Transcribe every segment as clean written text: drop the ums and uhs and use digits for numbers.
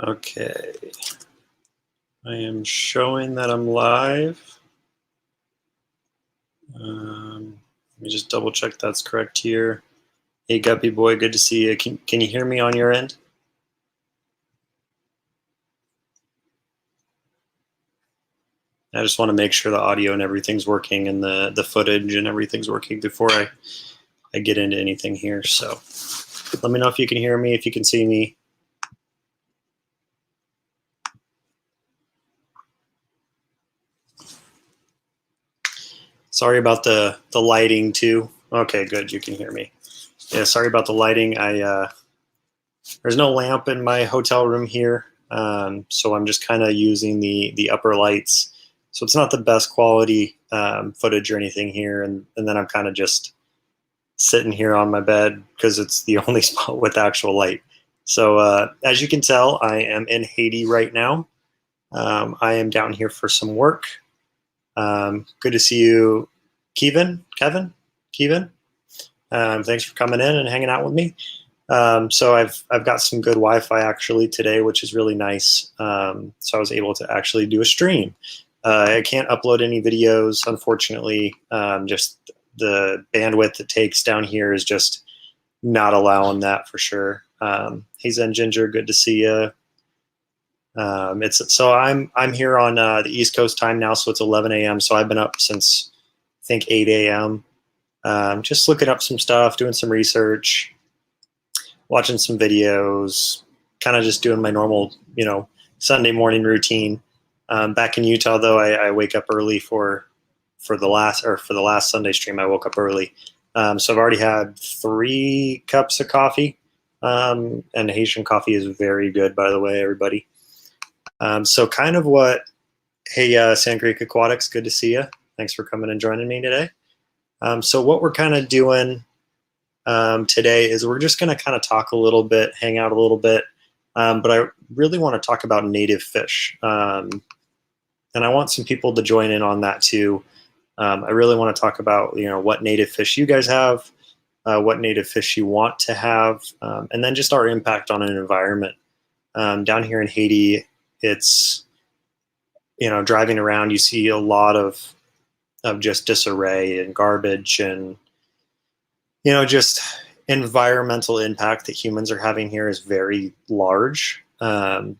Okay, I am showing that I'm live. Let me just double check that's correct here. Hey Guppy boy, good to see you. Can you hear me on your end? I just want to make sure the audio and everything's working and the footage and everything's working before I get into anything here. So let me know if you can hear me, if you can see me. Sorry about the lighting too. Okay, good, you can hear me. Yeah, sorry about the lighting. There's no lamp in my hotel room here, so I'm just kind of using the upper lights. So it's not the best quality footage or anything here, and then I'm kind of just sitting here on my bed because it's the only spot with actual light. So as you can tell, I am in Haiti right now. I am down here for some work. Good to see you, Kevin. Thanks for coming in and hanging out with me. So I've got some good Wi-Fi actually today, which is really nice. So I was able to actually do a stream. I can't upload any videos, unfortunately. Just the bandwidth it takes down here is just not allowing that for sure. Hey Zen Ginger, good to see you. So I'm here on the East Coast time now, so it's 11 a.m. So I've been up since I think 8 a.m. Just looking up some stuff, doing some research, watching some videos, kind of just doing my normal, Sunday morning routine. Back in Utah, though, I wake up early for the last Sunday stream. I woke up early, so I've already had 3 cups of coffee, and Haitian coffee is very good, by the way, everybody. So kind of what, hey, Sand Creek Aquatics, good to see you. Thanks for coming and joining me today. So what we're kind of doing today is we're just going to kind of talk a little bit, hang out a little bit, but I really want to talk about native fish. And I want some people to join in on that too. I really want to talk about, what native fish you guys have, what native fish you want to have, and then just our impact on an environment. Down here in Haiti, it's, driving around, you see a lot of just disarray and garbage and, just environmental impact that humans are having here is very large. And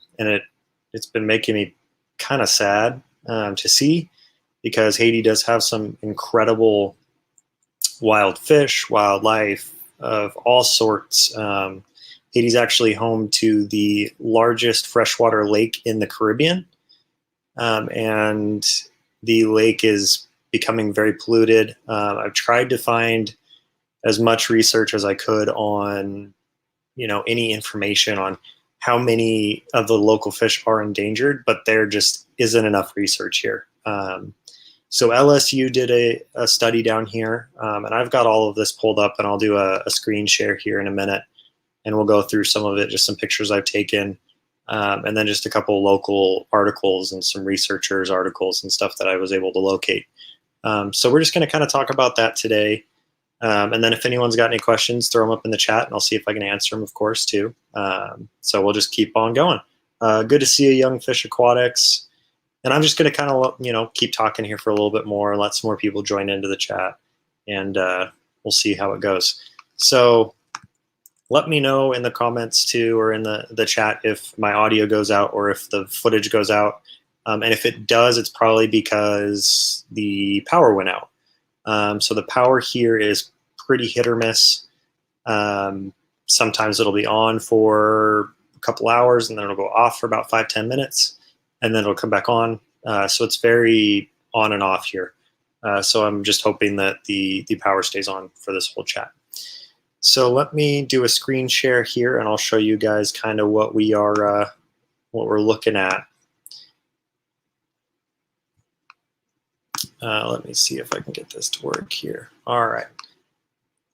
it's been making me kind of sad to see, because Haiti does have some incredible wild fish, wildlife of all sorts. Haiti's actually home to the largest freshwater lake in the Caribbean. And the lake is becoming very polluted. I've tried to find as much research as I could on, any information on how many of the local fish are endangered, but there just isn't enough research here. So LSU did a study down here, and I've got all of this pulled up, and I'll do a screen share here in a minute, and we'll go through some of it, just some pictures I've taken, and then just a couple local articles and some researchers' articles and stuff that I was able to locate. So we're just going to kind of talk about that today. And then if anyone's got any questions, throw them up in the chat, and I'll see if I can answer them, of course, too. So we'll just keep on going. Good to see you, Young Fish Aquatics. And I'm just going to kind of, keep talking here for a little bit more and let some more people join into the chat, and we'll see how it goes. So let me know in the comments too, or in the chat, if my audio goes out or if the footage goes out. And if it does, it's probably because the power went out. So the power here is pretty hit or miss. Sometimes it'll be on for a couple hours, and then it'll go off for about 5-10 minutes, and then it'll come back on. So it's very on and off here. So I'm just hoping that the power stays on for this whole chat. So let me do a screen share here, and I'll show you guys kind of what we're looking at. Let me see if I can get this to work here. All right.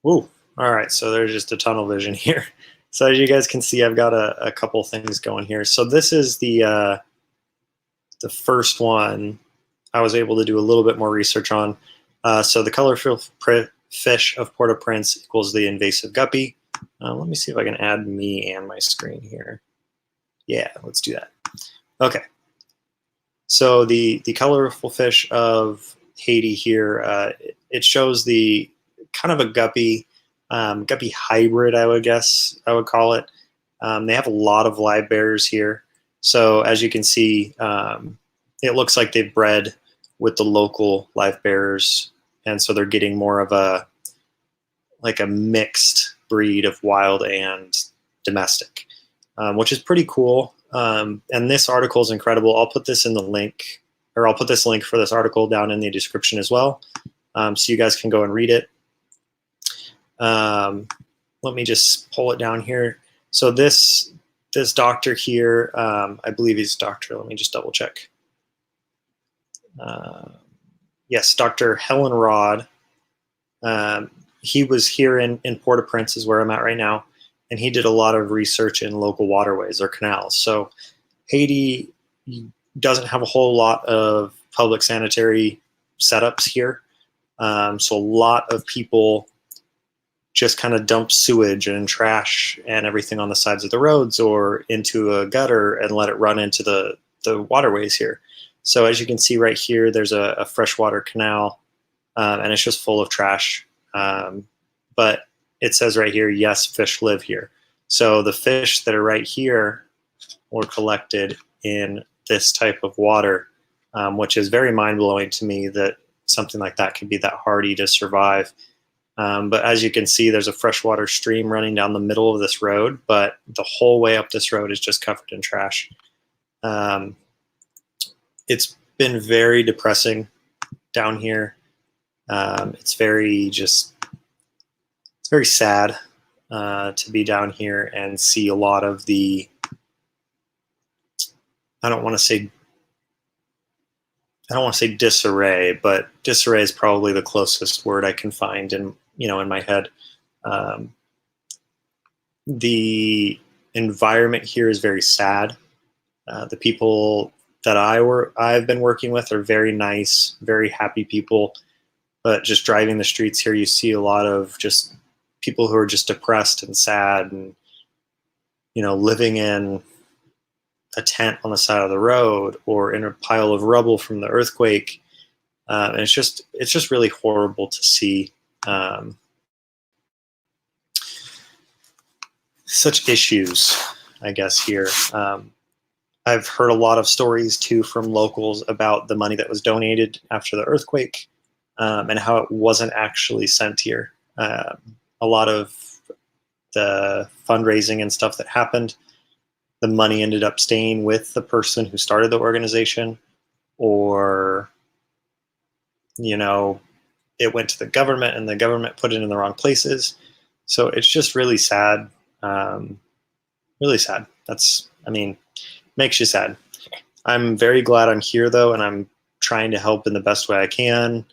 Woo. All right. So there's just a tunnel vision here. So as you guys can see, I've got a couple things going here. So this is the first one I was able to do a little bit more research on. So the colorful fish of Port-au-Prince equals the invasive guppy. Let me see if I can add me and my screen here. Yeah, let's do that. Okay. So the colorful fish of Haiti here, it shows the kind of a guppy, guppy hybrid, I would guess I would call it. They have a lot of live bearers here. So as you can see, it looks like they've bred with the local live bearers. And so they're getting more of a, like a mixed breed of wild and domestic, which is pretty cool. And this article is incredible. I'll put this in the link, or I'll put this link for this article down in the description as well, so you guys can go and read it. Let me just pull it down here. So this doctor here, I believe he's a doctor. Let me just double check. Yes, Dr. Helen Rod. He was here in Port-au-Prince is where I'm at right now. And he did a lot of research in local waterways or canals. So Haiti doesn't have a whole lot of public sanitary setups here. So a lot of people just kind of dump sewage and trash and everything on the sides of the roads or into a gutter and let it run into the waterways here. So as you can see right here, there's a freshwater canal, and it's just full of trash. But it says right here, yes, fish live here. So the fish that are right here were collected in this type of water, which is very mind-blowing to me that something like that could be that hardy to survive. But as you can see, there's a freshwater stream running down the middle of this road, but the whole way up this road is just covered in trash. It's been very depressing down here. It's very sad to be down here and see a lot of the, I don't want to say disarray, but disarray is probably the closest word I can find in my head. The environment here is very sad. The people that I've been working with are very nice, very happy people. But just driving the streets here, you see a lot of just people who are just depressed and sad, and living in a tent on the side of the road or in a pile of rubble from the earthquake. And it's just really horrible to see such issues, I guess, here. I've heard a lot of stories too from locals about the money that was donated after the earthquake, and how it wasn't actually sent here. A lot of the fundraising and stuff that happened, the money ended up staying with the person who started the organization, or it went to the government and the government put it in the wrong places. So it's just really sad. Really sad. Makes you sad. I'm very glad I'm here though, and I'm trying to help in the best way I can.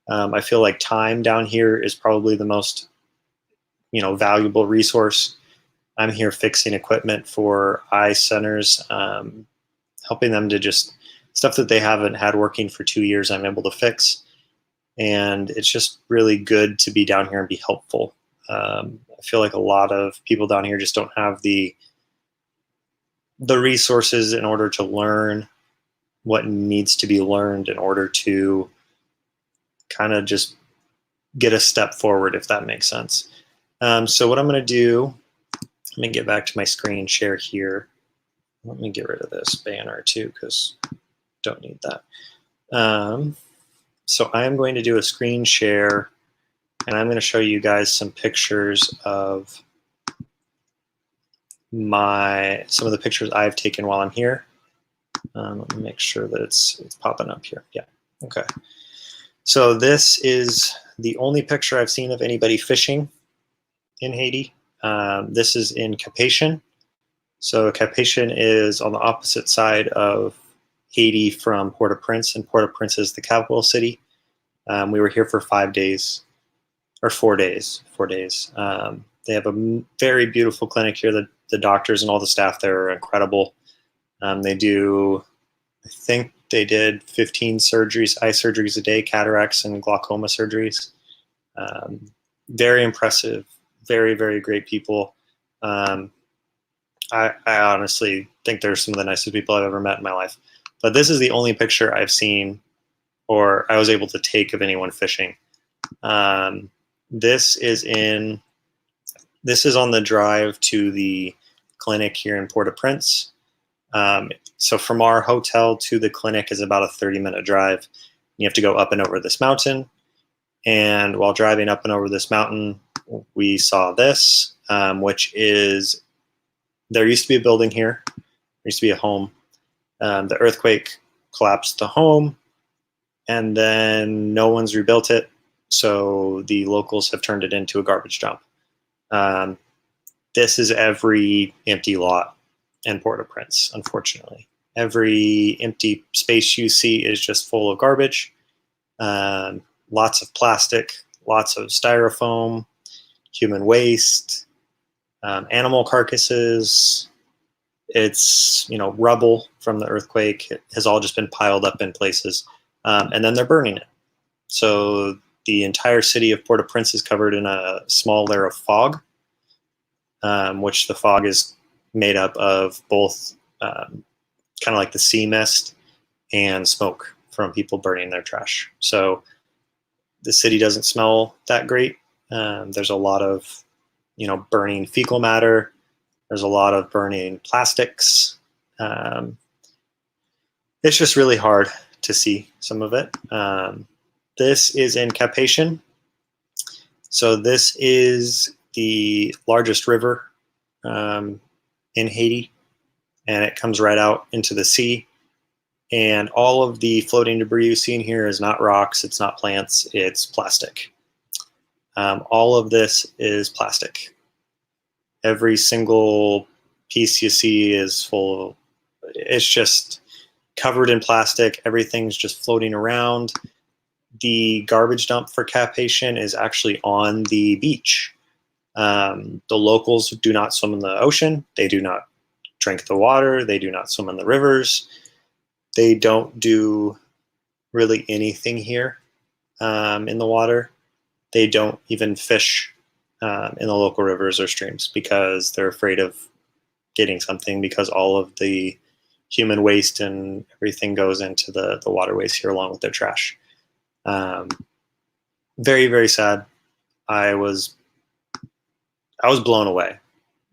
I feel like time down here is probably the most valuable resource. I'm here fixing equipment for eye centers, helping them to just stuff that they haven't had working for 2 years, I'm able to fix. And it's just really good to be down here and be helpful. I feel like a lot of people down here just don't have the resources in order to learn what needs to be learned in order to kind of just get a step forward, if that makes sense. So what I'm going to do, let me get back to my screen share here. Let me get rid of this banner too, because don't need that. So I am going to do a screen share, and I'm going to show you guys some pictures of some of the pictures I've taken while I'm here. Let me make sure that it's popping up here. Yeah, okay. So this is the only picture I've seen of anybody fishing in Haiti. This is in Cap-Haïtien. So Cap-Haïtien is on the opposite side of Haiti from Port-au-Prince, and Port-au-Prince is the capital city. We were here for 5 days, or 4 days. 4 days. They have a very beautiful clinic here. The doctors and all the staff there are incredible. They do, I think they did 15 surgeries, eye surgeries a day, cataracts and glaucoma surgeries. Very impressive, very, very great people. I honestly think they're some of the nicest people I've ever met in my life. But this is the only picture I've seen or I was able to take of anyone fishing. This is on the drive to the clinic here in Port-au-Prince. So from our hotel to the clinic is about a 30-minute drive. You have to go up and over this mountain. And while driving up and over this mountain, we saw this, which is, there used to be a building here. There used to be a home. The earthquake collapsed the home, and then no one's rebuilt it. So the locals have turned it into a garbage dump. This is every empty lot in Port-au-Prince, unfortunately. Every empty space you see is just full of garbage. Lots of plastic, lots of styrofoam, human waste, animal carcasses. It's, rubble from the earthquake. It has all just been piled up in places. And then they're burning it. So the entire city of Port-au-Prince is covered in a small layer of fog, which the fog is made up of both kind of like the sea mist and smoke from people burning their trash. So the city doesn't smell that great. There's a lot of, burning fecal matter. There's a lot of burning plastics. It's just really hard to see some of it. This is in Cap-Haïtien. So this is the largest river in Haiti, and it comes right out into the sea. And all of the floating debris you see in here is not rocks, it's not plants, it's plastic. All of this is plastic. Every single piece you see is full of, it's just covered in plastic. Everything's just floating around. The garbage dump for Cap-Haïtien is actually on the beach. The locals do not swim in the ocean. They do not drink the water. They do not swim in the rivers. They don't do really anything here in the water. They don't even fish in the local rivers or streams because they're afraid of getting something, because all of the human waste and everything goes into the waterways here along with their trash. Very, very sad. I was blown away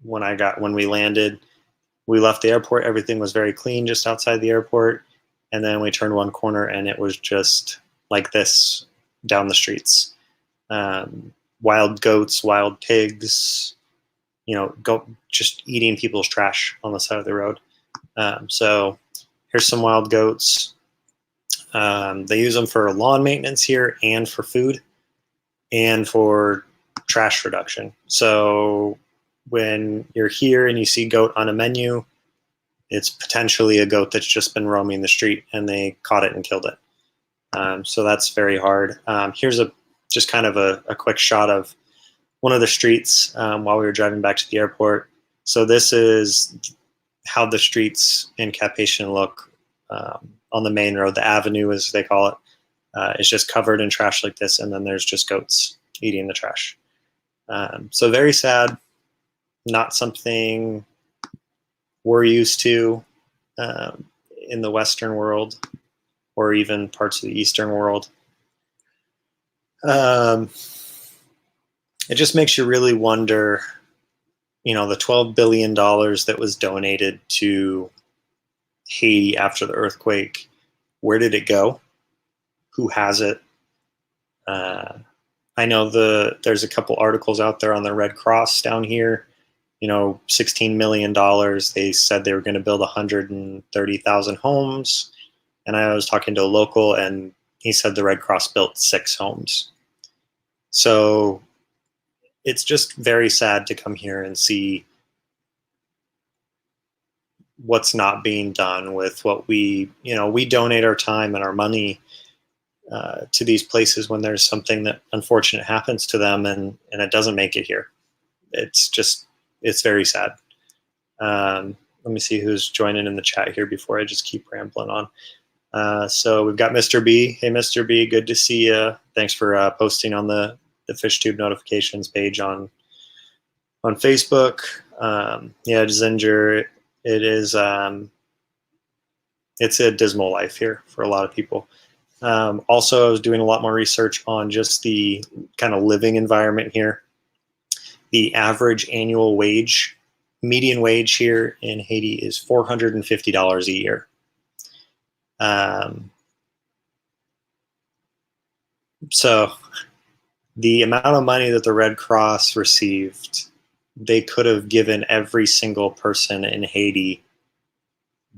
when we landed. We left the airport, everything was very clean just outside the airport. And then we turned one corner and it was just like this down the streets. Wild goats, wild pigs, just eating people's trash on the side of the road. So here's some wild goats. They use them for lawn maintenance here and for food and for trash reduction. So when you're here and you see goat on a menu, it's potentially a goat that's just been roaming the street and they caught it and killed it. So that's very hard. Here's just kind of a quick shot of one of the streets while we were driving back to the airport. So this is how the streets in Cap-Haïtien look on the main road. The avenue, as they call it, is just covered in trash like this, and then there's just goats eating the trash. So very sad. Not something we're used to in the Western world or even parts of the Eastern world. It just makes you really wonder, the $12 billion that was donated to Haiti after the earthquake, where did it go? Who has it? I know there's a couple articles out there on the Red Cross down here. $16 million. They said they were going to build 130,000 homes. And I was talking to a local, and he said the Red Cross built 6 homes. So it's just very sad to come here and see what's not being done with what we donate our time and our money to these places when there's something that unfortunate happens to them and it doesn't make it here. It's very sad. Let me see who's joining in the chat here before I just keep rambling on. So we've got Mr. B. Hey, Mr. B, good to see you. Thanks for posting on the FishTube notifications page on Facebook. Yeah, Ginger, it is, it's a dismal life here for a lot of people. Also, I was doing a lot more research on just the kind of living environment here. The average annual wage, median wage here in Haiti is $450 a year. So the amount of money that the Red Cross received, they could have given every single person in Haiti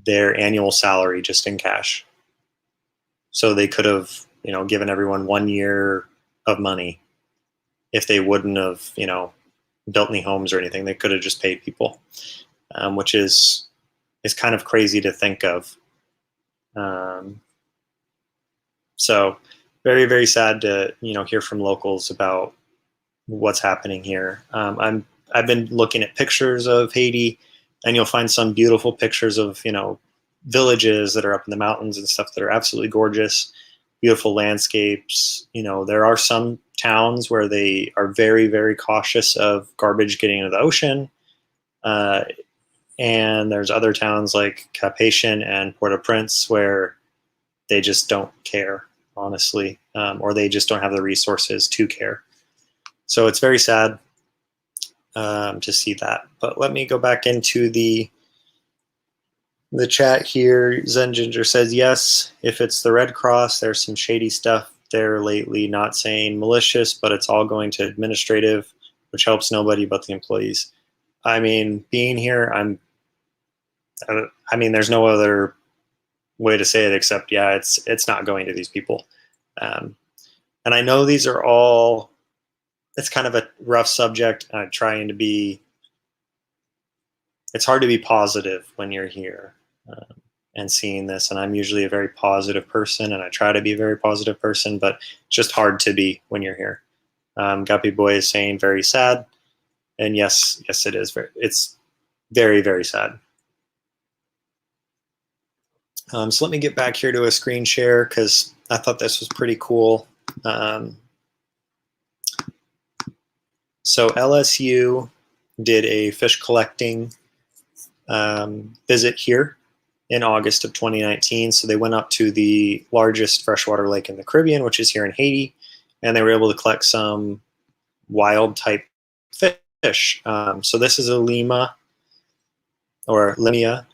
their annual salary just in cash. So they could have, given everyone 1 year of money. If they wouldn't have, built any homes or anything, they could have just paid people, which is kind of crazy to think of. So very, very sad to, hear from locals about what's happening here. I've been looking at pictures of Haiti, and you'll find some beautiful pictures of, villages that are up in the mountains and stuff that are absolutely gorgeous, beautiful landscapes. There are some towns where they are very, very cautious of garbage getting into the ocean. And there's other towns like Cap-Haïtien and Port-au-Prince where they just don't care, honestly, or they just don't have the resources to care. So it's very sad to see that. But let me go back into the chat here. Zen Ginger says, yes, if it's the Red Cross, there's some shady stuff there lately, not saying malicious, but it's all going to administrative, which helps nobody but the employees. I mean, being here, there's no other way to say it except, yeah, it's not going to these people. And I know these are all, it's kind of a rough subject. I'm trying to be, it's hard to be positive when you're here and seeing this. And I'm usually a very positive person, and I try to be a very positive person, but it's just hard to be when you're here. Guppy Boy is saying very sad. And yes, it is. It's very, very sad. So let me get back here to a screen share because I thought this was pretty cool. So LSU did a fish collecting visit here in August of 2019. So they went up to the largest freshwater lake in the Caribbean, which is here in Haiti, and they were able to collect some wild type fish. So this is a lima or limia,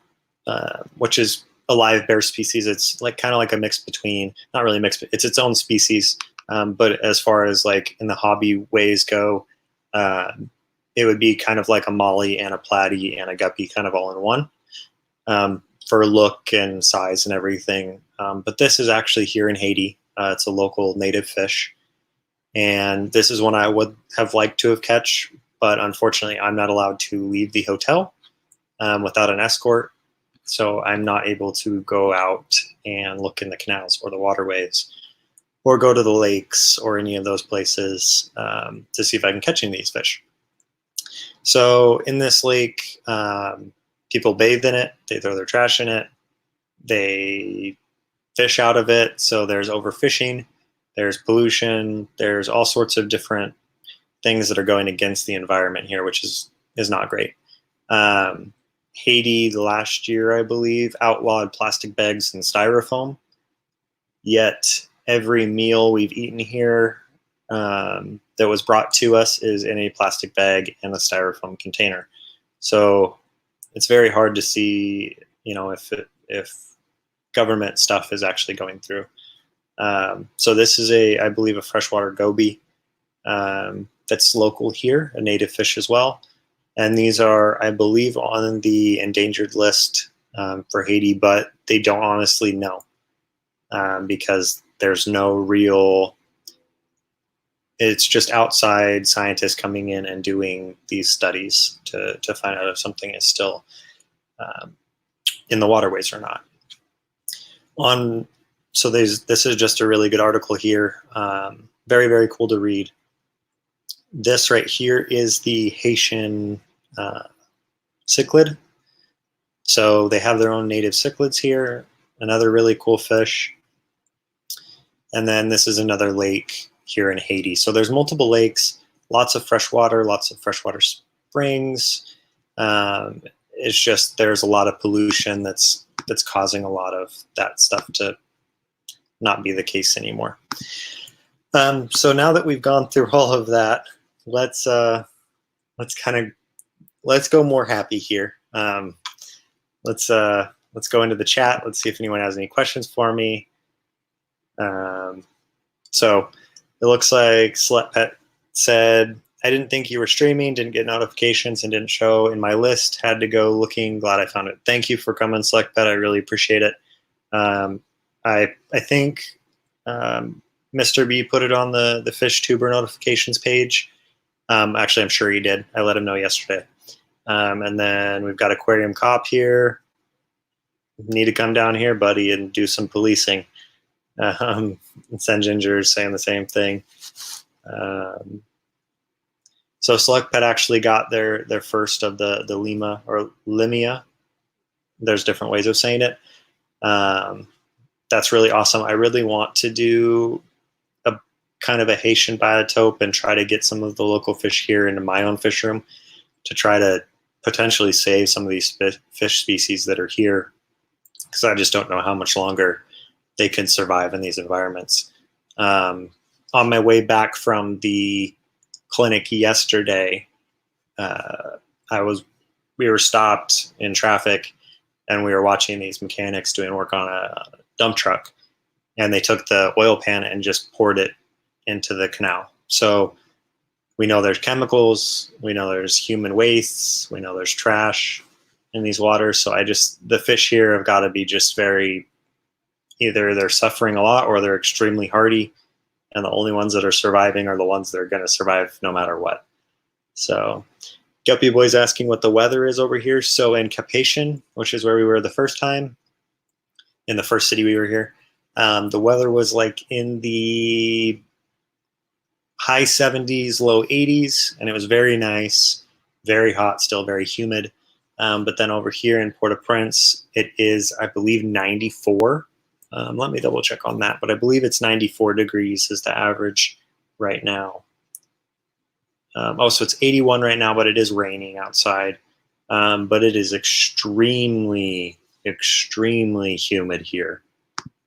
which is a live bear species. It's like kind of like a mix between, not really mixed, but it's its own species. But as far as like in the hobby ways go, it would be kind of like a molly and a platy and a guppy kind of all in one for look and size and everything. But this is actually here in Haiti. It's a local native fish. And this is one I would have liked to have catch, but unfortunately I'm not allowed to leave the hotel without an escort. So I'm not able to go out and look in the canals or the waterways or go to the lakes or any of those places to see if I can catch any of these fish. So in this lake, people bathe in it, they throw their trash in it, they fish out of it. So there's overfishing, there's pollution, there's all sorts of different things that are going against the environment here, which is not great. Haiti last year, I believe, outlawed plastic bags and styrofoam. Yet every meal we've eaten here that was brought to us is in a plastic bag and a styrofoam container. So it's very hard to see, if government stuff is actually going through. So this is I believe, a freshwater goby that's local here, a native fish as well. And these are, I believe, on the endangered list for Haiti, but they don't honestly know because there's no real, it's just outside scientists coming in and doing these studies to find out if something is still in the waterways or not. So this is just a really good article here. Very, very cool to read. This right here is the Haitian cichlid. So they have their own native cichlids here, another really cool fish. And then this is another lake here in Haiti. So there's multiple lakes, lots of freshwater springs. It's just there's a lot of pollution that's causing a lot of that stuff to not be the case anymore. So now that we've gone through all of that, let's go more happy here. Let's go into the chat. Let's see if anyone has any questions for me. So it looks like SelectPet said, I didn't think you were streaming, didn't get notifications, and didn't show in my list. Had to go looking. Glad I found it. Thank you for coming, SelectPet. I really appreciate it. I think Mr. B put it on the fish tuber notifications page. Actually, I'm sure he did. I let him know yesterday. And then we've got Aquarium Cop here. Need to come down here, buddy, and do some policing. And Sen Ginger's saying the same thing. So SelectPet actually got their first of the Lima or Limia. There's different ways of saying it. That's really awesome. I really want to do a kind of a Haitian biotope and try to get some of the local fish here into my own fish room to try to potentially save some of these fish species that are here, because I just don't know how much longer they can survive in these environments. On my way back from the clinic yesterday, we were stopped in traffic, and we were watching these mechanics doing work on a dump truck, and they took the oil pan and just poured it into the canal. So we know there's chemicals, we know there's human wastes, we know there's trash in these waters. So the fish here have got to be just either they're suffering a lot or they're extremely hardy, and the only ones that are surviving are the ones that are going to survive no matter what. So Guppy Boy's asking what the weather is over here. So in Cap-Haïtien, which is where we were the first time, in the first city we were here, the weather was like in the high 70s, low 80s, and it was very nice, very hot, still very humid. But then over here in Port-au-Prince, it is, I believe, 94. Let me double check on that, but I believe it's 94 degrees is the average right now. So it's 81 right now, but it is raining outside. But it is extremely, extremely humid here.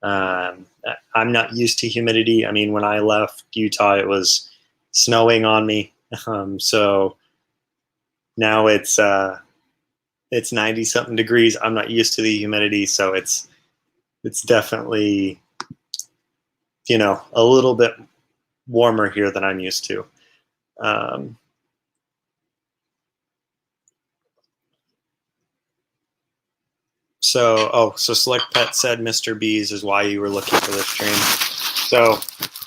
I'm not used to humidity. I mean, when I left Utah, it was snowing on me. So now it's 90 something degrees. I'm not used to the humidity, so it's definitely, a little bit warmer here than I'm used to. So SelectPet said Mr. B's is why you were looking for this stream. So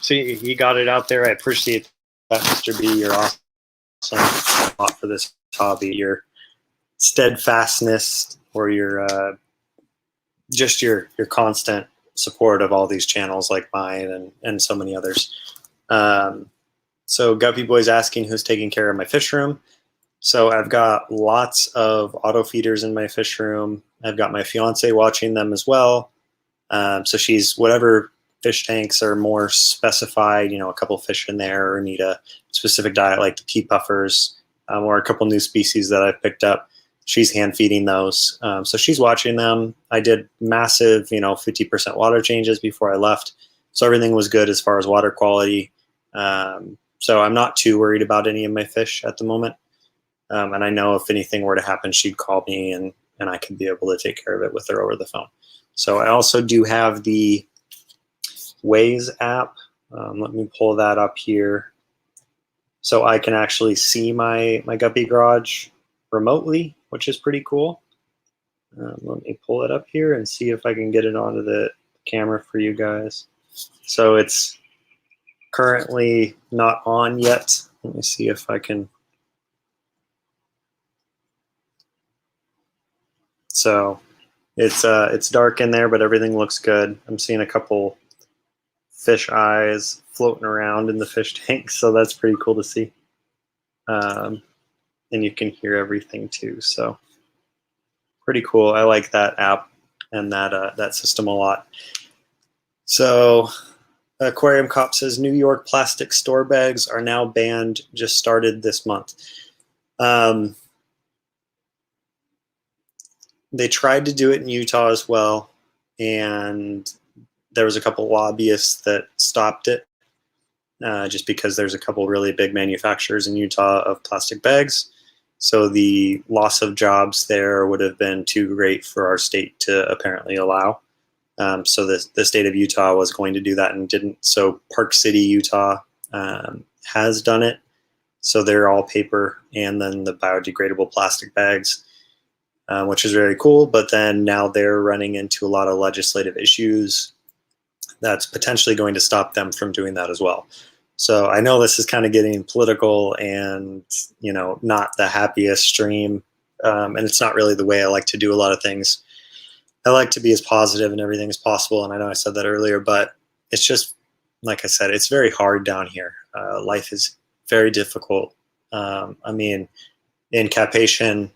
he got it out there. I appreciate that, Mr. B. You're awesome a lot for this hobby. Your steadfastness, or your constant support of all these channels like mine and so many others. So Guppy Boy's asking who's taking care of my fish room. So I've got lots of auto feeders in my fish room. I've got my fiance watching them as well. So she's whatever fish tanks are more specified, a couple fish in there or need a specific diet like the pea puffers, or a couple new species that I've picked up. She's hand feeding those. So she's watching them. I did massive, 50% water changes before I left. So everything was good as far as water quality. So I'm not too worried about any of my fish at the moment. And I know if anything were to happen, she'd call me and I could be able to take care of it with her over the phone. So I also do have the Waze app. Let me pull that up here. So I can actually see my guppy garage remotely, which is pretty cool. Let me pull it up here and see if I can get it onto the camera for you guys. So it's currently not on yet. Let me see if I can. So it's dark in there, but everything looks good. I'm seeing a couple fish eyes floating around in the fish tank, so that's pretty cool to see. And you can hear everything too, so pretty cool. I like that app and that system a lot. So Aquarium Cop says New York plastic store bags are now banned, just started this month. They tried to do it in Utah as well, and there was a couple lobbyists that stopped it, just because there's a couple really big manufacturers in Utah of plastic bags. So the loss of jobs there would have been too great for our state to apparently allow. So the state of Utah was going to do that and didn't. So Park City, Utah has done it. So they're all paper and then the biodegradable plastic bags, which is very cool. But then now they're running into a lot of legislative issues that's potentially going to stop them from doing that as well. So I know this is kind of getting political and, you know, not the happiest stream. And it's not really the way I like to do a lot of things. I like to be as positive and everything as possible. And I know I said that earlier, but it's just, like I said, it's very hard down here. Life is very difficult. I mean, in Cap-Haitian,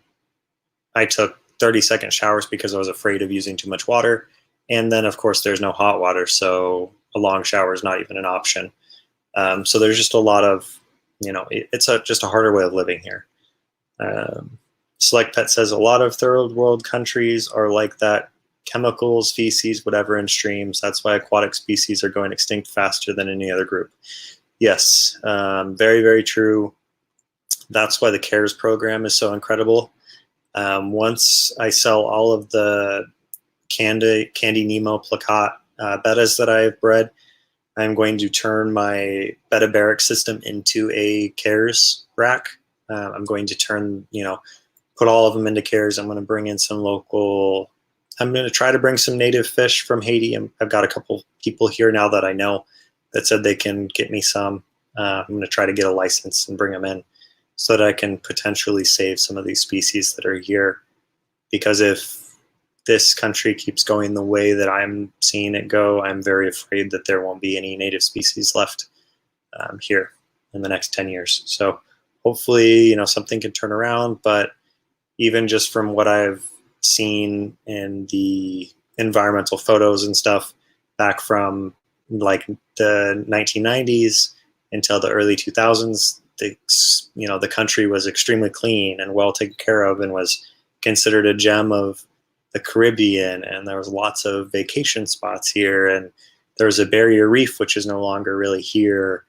I took 30-second showers because I was afraid of using too much water. And then, of course, there's no hot water, so a long shower is not even an option. So there's just a lot of, you know, it's just a harder way of living here. Select Pet says a lot of third world countries are like that. Chemicals, feces, whatever in streams. That's why aquatic species are going extinct faster than any other group. Yes, very, very true. That's why the CARES program is so incredible. Once I sell all of the Candy Nemo placat bettas that I have bred, I'm going to turn my betta barrack system into a CARES rack. I'm going to turn, you know, put all of them into CARES. I'm going to bring in some local, I'm going to try to bring some native fish from Haiti. I've got a couple people here now that I know that said they can get me some. I'm going to try to get a license and bring them in so that I can potentially save some of these species that are here. Because if this country keeps going the way that I'm seeing it go, I'm very afraid that there won't be any native species left here in the next 10 years. So hopefully, you know, something can turn around, but even just from what I've seen in the environmental photos and stuff back from like the 1990s until the early 2000s, the country was extremely clean and well taken care of and was considered a gem of the Caribbean, and there was lots of vacation spots here, and there was a barrier reef which is no longer really here.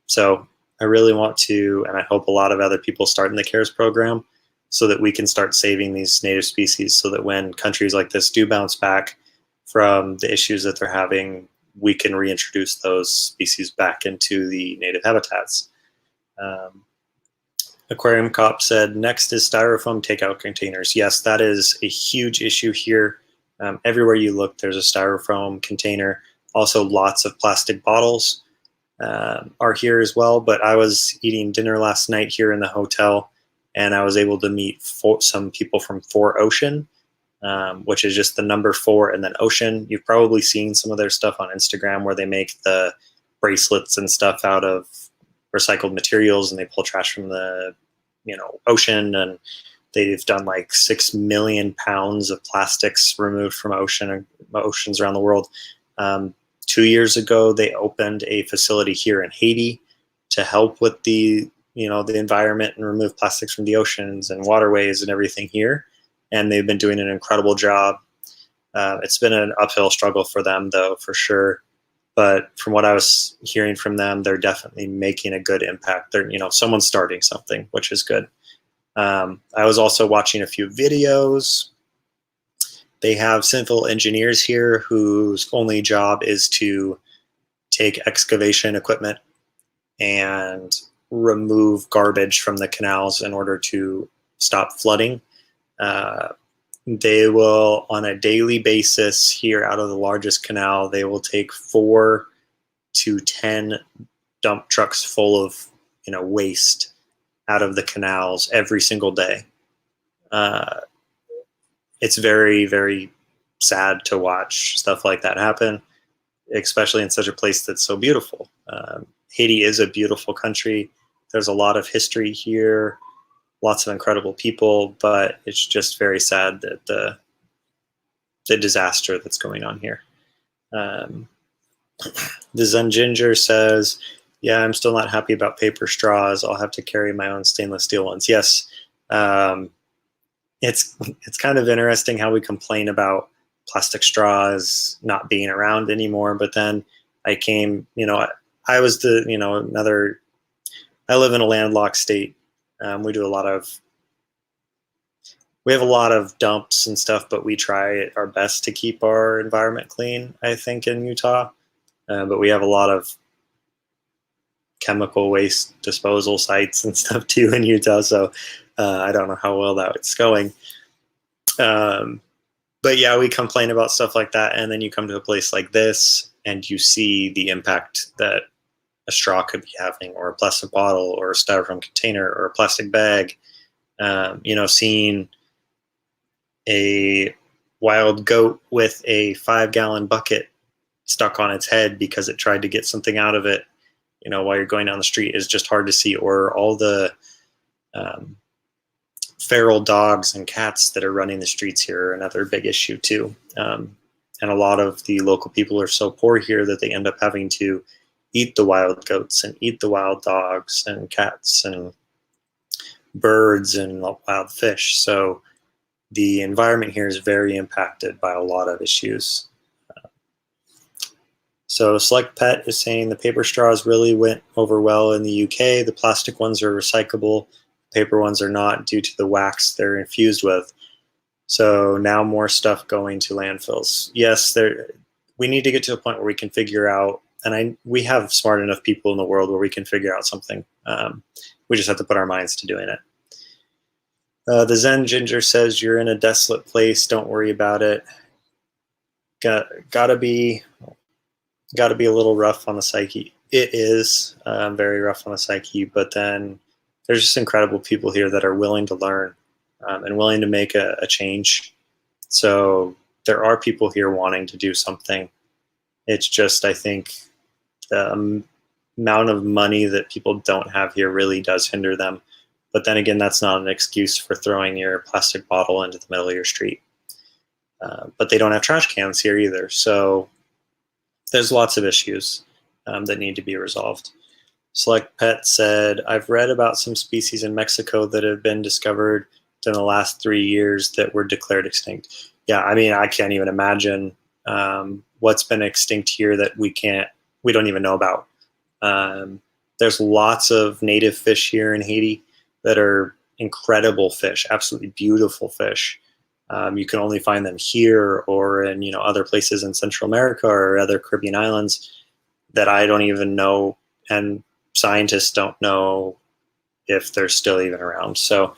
So I really want to, and I hope a lot of other people start in the CARES program so that we can start saving these native species, so that when countries like this do bounce back from the issues that they're having, we can reintroduce those species back into the native habitats. Aquarium Cop said, next is styrofoam takeout containers. Yes, that is a huge issue here. Everywhere you look, there's a styrofoam container. Also, lots of plastic bottles are here as well. But I was eating dinner last night here in the hotel, and I was able to meet some people from 4 Ocean, which is just the number 4 and then Ocean. You've probably seen some of their stuff on Instagram where they make the bracelets and stuff out of recycled materials, and they pull trash from the, you know, ocean, and they've done like 6 million pounds of plastics removed from oceans around the world. 2 years ago, they opened a facility here in Haiti to help with the, you know, the environment and remove plastics from the oceans and waterways and everything here. And they've been doing an incredible job. It's been an uphill struggle for them, though, for sure. But from what I was hearing from them, they're definitely making a good impact. They're, you know, someone's starting something, which is good. I was also watching a few videos. They have civil engineers here whose only job is to take excavation equipment and remove garbage from the canals in order to stop flooding. They will, on a daily basis here out of the largest canal, they will take 4 to 10 dump trucks full of, you know, waste out of the canals every single day. It's very, very sad to watch stuff like that happen, especially in such a place that's so beautiful. Haiti is a beautiful country. There's a lot of history here, lots of incredible people, but it's just very sad that the disaster that's going on here. The Zen Ginger says, yeah, I'm still not happy about paper straws. I'll have to carry my own stainless steel ones. Yes. it's kind of interesting how we complain about plastic straws not being around anymore, but then I came, I was I live in a landlocked state. We do we have a lot of dumps and stuff, but we try our best to keep our environment clean, I think, in Utah. But we have a lot of chemical waste disposal sites and stuff too in Utah. So I don't know how well that's going. But yeah, we complain about stuff like that. And then you come to a place like this and you see the impact that a straw could be having, or a plastic bottle, or a styrofoam container, or a plastic bag. Seeing a wild goat with a 5-gallon bucket stuck on its head because it tried to get something out of it, while you're going down the street, is just hard to see. Or all the feral dogs and cats that are running the streets here are another big issue too. And a lot of the local people are so poor here that they end up having to eat the wild goats and eat the wild dogs and cats and birds and wild fish. So the environment here is very impacted by a lot of issues. So Select Pet is saying the paper straws really went over well in the UK. The plastic ones are recyclable. Paper ones are not, due to the wax they're infused with. So now more stuff going to landfills. Yes, we need to get to a point where we can figure out, and we have smart enough people in the world where we can figure out something. We just have to put our minds to doing it. The Zen Ginger says, you're in a desolate place, don't worry about it. Gotta be a little rough on the psyche. It is very rough on the psyche, but then there's just incredible people here that are willing to learn and willing to make a change. So there are people here wanting to do something. It's just, I think, the amount of money that people don't have here really does hinder them. But then again, that's not an excuse for throwing your plastic bottle into the middle of your street. But they don't have trash cans here either. So there's lots of issues that need to be resolved. Select Pet said, I've read about some species in Mexico that have been discovered in the last 3 years that were declared extinct. Yeah, I mean, I can't even imagine what's been extinct here that we don't even know about. There's lots of native fish here in Haiti that are incredible fish, absolutely beautiful fish. You can only find them here or in other places in Central America or other Caribbean islands that I don't even know, and scientists don't know if they're still even around. So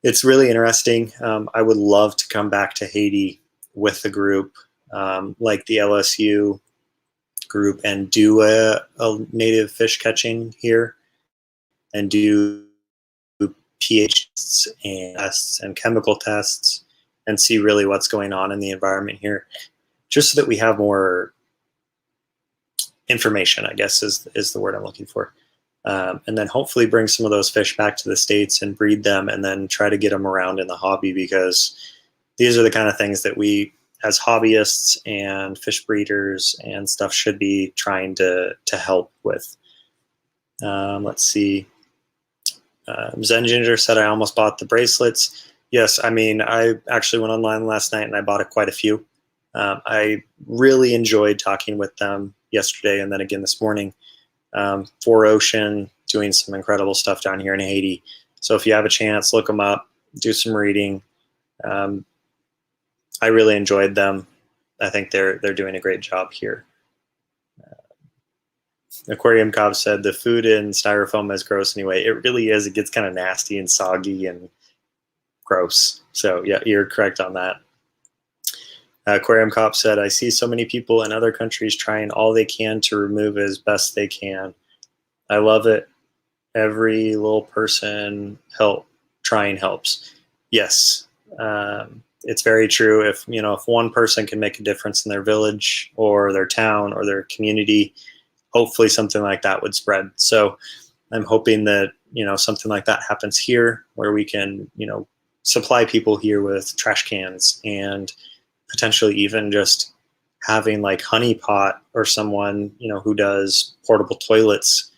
it's really interesting. I would love to come back to Haiti with the group, like the LSU group, and do a native fish catching here and do pH tests and chemical tests and see really what's going on in the environment here, just so that we have more information, I guess is the word I'm looking for. And then hopefully bring some of those fish back to the States and breed them, and then try to get them around in the hobby, because these are the kind of things that we as hobbyists and fish breeders and stuff should be trying to help with. Let's see. Zen Ginger said, I almost bought the bracelets. Yes, I mean, I actually went online last night and I bought quite a few. I really enjoyed talking with them yesterday and then again this morning. For Ocean, doing some incredible stuff down here in Haiti. So if you have a chance, look them up, do some reading. I really enjoyed them. I think they're doing a great job here. Aquarium Cobb said the food in styrofoam is gross anyway. It really is. It gets kind of nasty and soggy and gross. So yeah, you're correct on that. Aquarium Cop said, I see so many people in other countries trying all they can to remove as best they can. I love it. Every little person trying helps. Yes, it's very true. If one person can make a difference in their village or their town or their community, hopefully something like that would spread. So I'm hoping that something like that happens here, where we can supply people here with trash cans, and potentially even just having like Honey Pot or someone who does portable toilets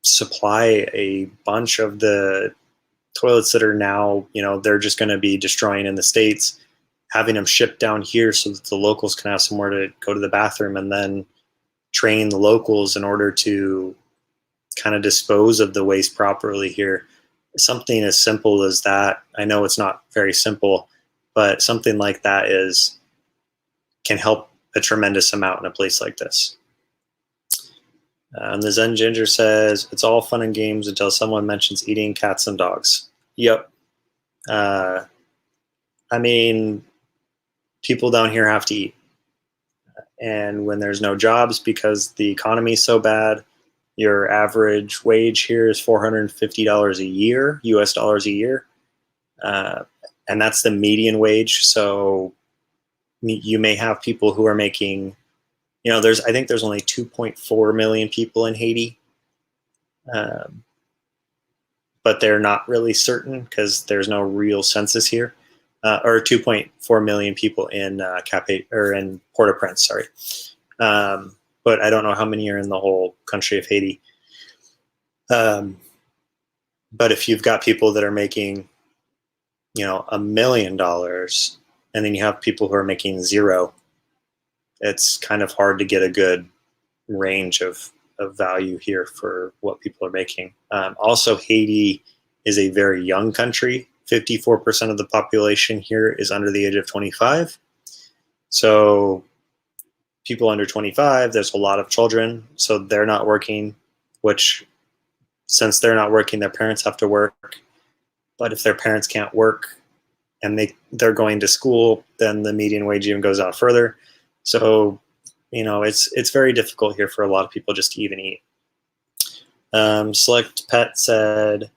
supply a bunch of the toilets that are now, they're just going to be destroying in the States, having them shipped down here so that the locals can have somewhere to go to the bathroom, and then train the locals in order to kind of dispose of the waste properly here. Something as simple as that, I know it's not very simple, but something like that can help a tremendous amount in a place like this. And the Zen Ginger says, it's all fun and games until someone mentions eating cats and dogs. Yep. I mean, people down here have to eat. And when there's no jobs because the economy is so bad, your average wage here is $450 a year, US dollars a year. And that's the median wage. So you may have people who are making, I think there's only 2.4 million people in Haiti. But they're not really certain because there's no real census here. Or 2.4 million people in in Port-au-Prince, sorry. But I don't know how many are in the whole country of Haiti. But if you've got people that are making, $1 million, and then you have people who are making zero, it's kind of hard to get a good range of value here for what people are making. Also, Haiti is a very young country. 54% of the population here is under the age of 25. So people under 25, there's a lot of children, so they're not working, which since they're not working, their parents have to work. But if their parents can't work and they're going to school, then the median wage even goes out further. So, it's very difficult here for a lot of people just to even eat. Select Pet said,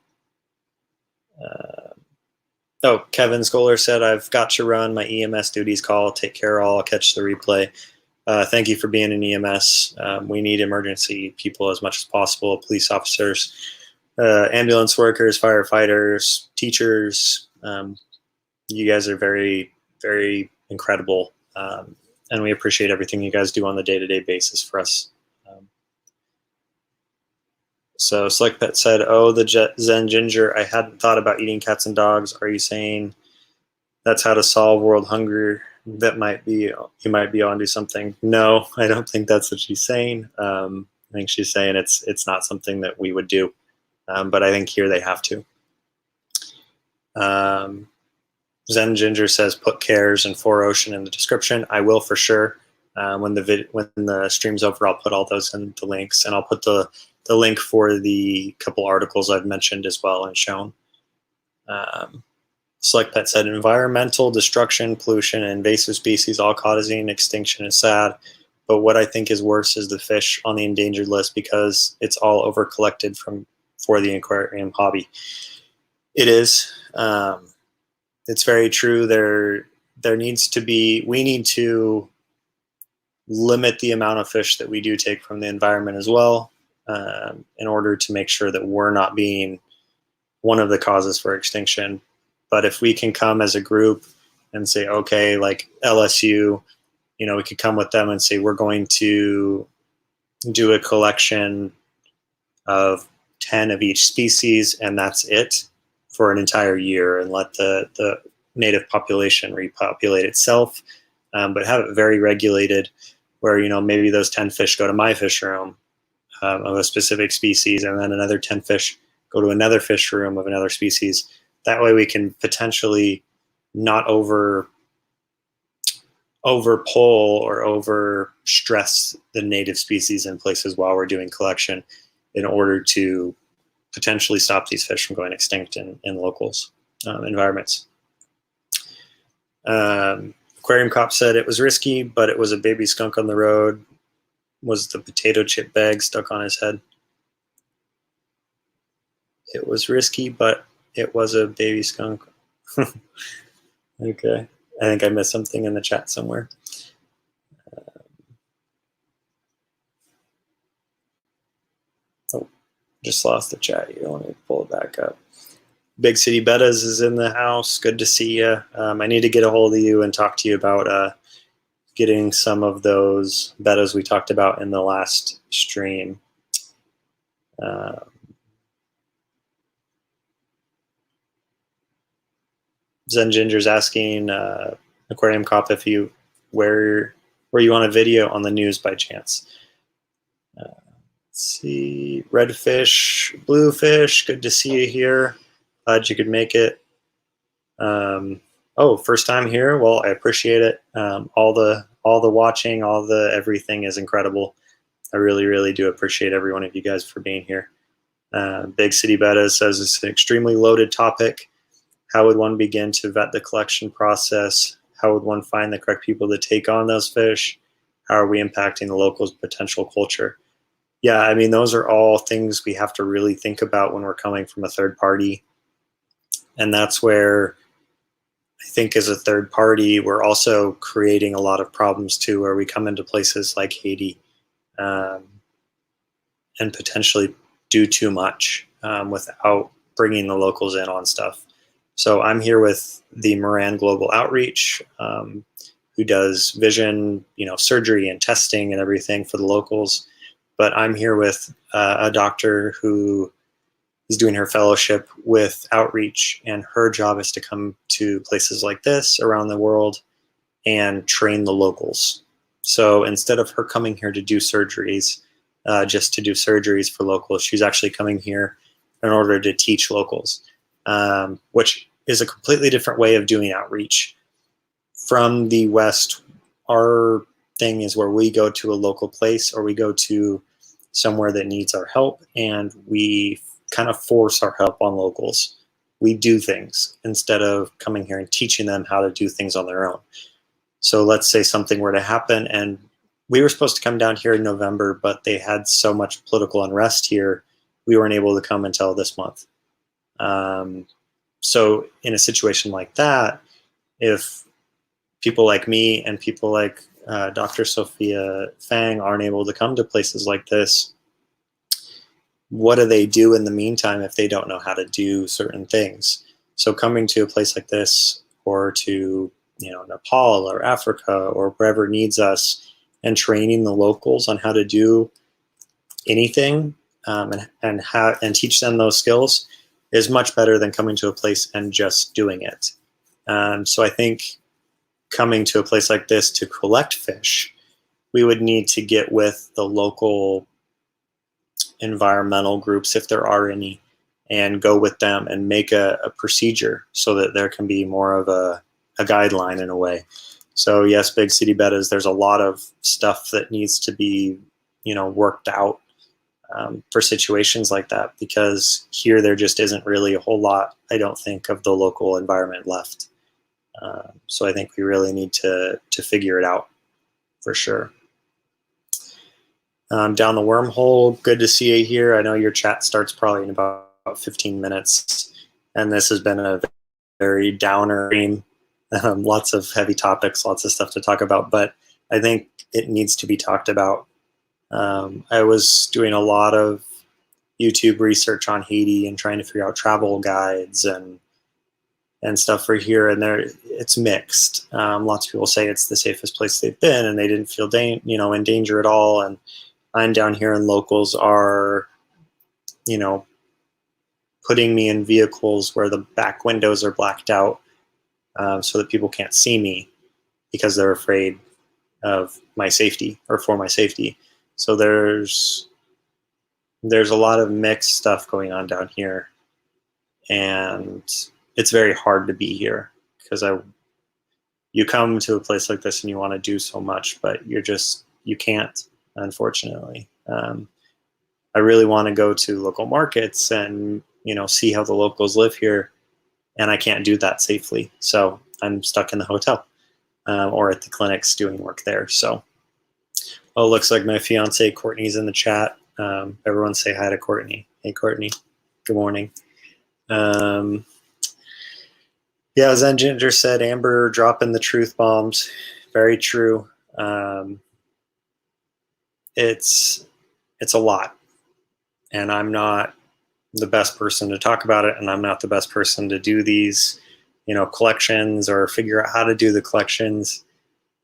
Kevin Scholar said, I've got to run my EMS duties call. Take care all. I'll catch the replay. Thank you for being an EMS. We need emergency people as much as possible. Police officers, ambulance workers, firefighters, teachers. You guys are very, very incredible. And we appreciate everything you guys do on the day-to-day basis for us. So Slick Pet said, the Zen Ginger, I hadn't thought about eating cats and dogs. Are you saying that's how to solve world hunger? You might be onto something. No, I don't think that's what she's saying. I think she's saying it's not something that we would do. But I think here they have to. Zen Ginger says, put cares and 4Ocean in the description. I will for sure. When the stream's over, I'll put all those in the links, and I'll put the link for the couple articles I've mentioned as well and shown. Select Pet said, environmental destruction, pollution, and invasive species all causing extinction is sad. But what I think is worse is the fish on the endangered list because it's all over collected for the aquarium hobby. It is. It's very true. We need to limit the amount of fish that we do take from the environment as well, in order to make sure that we're not being one of the causes for extinction. But if we can come as a group and say, okay, like LSU, we could come with them and say, we're going to do a collection of 10 of each species, and that's it for an entire year, and let the native population repopulate itself, but have it very regulated where, maybe those 10 fish go to my fish room of a specific species, and then another 10 fish go to another fish room of another species. That way we can potentially not over pull or over stress the native species in places while we're doing collection, in order to potentially stop these fish from going extinct in locals environments. Aquarium Cop said it was risky, but it was a baby skunk on the road. Was the potato chip bag stuck on his head? It was risky, but it was a baby skunk. Okay. I think I missed something in the chat somewhere. Just lost the chat here. Let me pull it back up. Big City Bettas is in the house. Good to see you. I need to get a hold of you and talk to you about getting some of those bettas we talked about in the last stream. Zen Ginger's asking Aquarium Cop if you were you on a video on the news by chance. Let's see, redfish, bluefish, good to see you here. Glad you could make it. Oh, first time here. Well, I appreciate it. All the watching, all the everything is incredible. I really, really do appreciate every one of you guys for being here. Big City Beta says it's an extremely loaded topic. How would one begin to vet the collection process? How would one find the correct people to take on those fish? How are we impacting the locals' potential culture? Yeah, I mean, those are all things we have to really think about when we're coming from a third party. And that's where I think as a third party, we're also creating a lot of problems too, where we come into places like Haiti and potentially do too much without bringing the locals in on stuff. So I'm here with the Moran Global Outreach, who does vision, surgery and testing and everything for the locals. But I'm here with a doctor who is doing her fellowship with Outreach, and her job is to come to places like this around the world and train the locals. So instead of her coming here to do surgeries, just to do surgeries for locals, she's actually coming here in order to teach locals, which is a completely different way of doing outreach. From the West, our thing is where we go to a local place or we go to somewhere that needs our help, and we kind of force our help on locals. We do things instead of coming here and teaching them how to do things on their own. So let's say something were to happen, and we were supposed to come down here in November, but they had so much political unrest here, we weren't able to come until this month. So in a situation like that, if people like me and people like Dr. Sophia Fang aren't able to come to places like this, what do they do in the meantime if they don't know how to do certain things? So coming to a place like this, or to Nepal or Africa or wherever needs us, and training the locals on how to do anything and teach them those skills is much better than coming to a place and just doing it. So I think coming to a place like this to collect fish, we would need to get with the local environmental groups, if there are any, and go with them and make a procedure so that there can be more of a guideline in a way. So yes, Big City Betas, there's a lot of stuff that needs to be worked out for situations like that, because here there just isn't really a whole lot, I don't think, of the local environment left. So I think we really need to figure it out for sure. Down the wormhole, good to see you here. I know your chat starts probably in about 15 minutes, and this has been a very downer stream. Lots of heavy topics, lots of stuff to talk about, but I think it needs to be talked about. I was doing a lot of YouTube research on Haiti and trying to figure out travel guides and stuff for here, and it's mixed. Lots of people say it's the safest place they've been, and they didn't feel in danger at all. And I'm down here, and locals are, putting me in vehicles where the back windows are blacked out, so that people can't see me because they're afraid of my safety or for my safety. So there's a lot of mixed stuff going on down here, and it's very hard to be here because you come to a place like this and you want to do so much, but you can't, unfortunately. I really want to go to local markets and see how the locals live here, and I can't do that safely. So I'm stuck in the hotel or at the clinics doing work there. So, it looks like my fiance Courtney's in the chat. Everyone say hi to Courtney. Hey, Courtney. Good morning. Yeah, Zen Ginger said, Amber dropping the truth bombs. Very true. It's a lot, and I'm not the best person to talk about it, and I'm not the best person to do these, collections or figure out how to do the collections,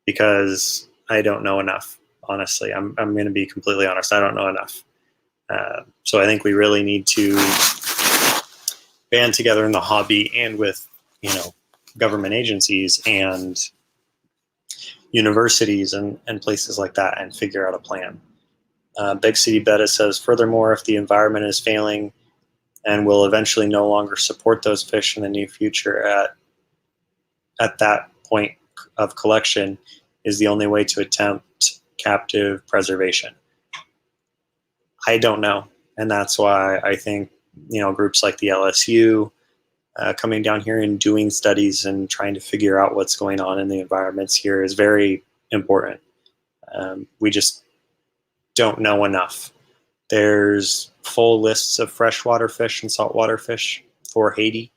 because I don't know enough. Honestly, I'm going to be completely honest. I don't know enough. So I think we really need to band together in the hobby and with, government agencies and universities and places like that and figure out a plan. Big City Betta says, furthermore, if the environment is failing and will eventually no longer support those fish in the near future at that point of collection is the only way to attempt captive preservation. I don't know. And that's why I think, groups like the LSU coming down here and doing studies and trying to figure out what's going on in the environments here is very important. We just don't know enough. There's full lists of freshwater fish and saltwater fish for Haiti,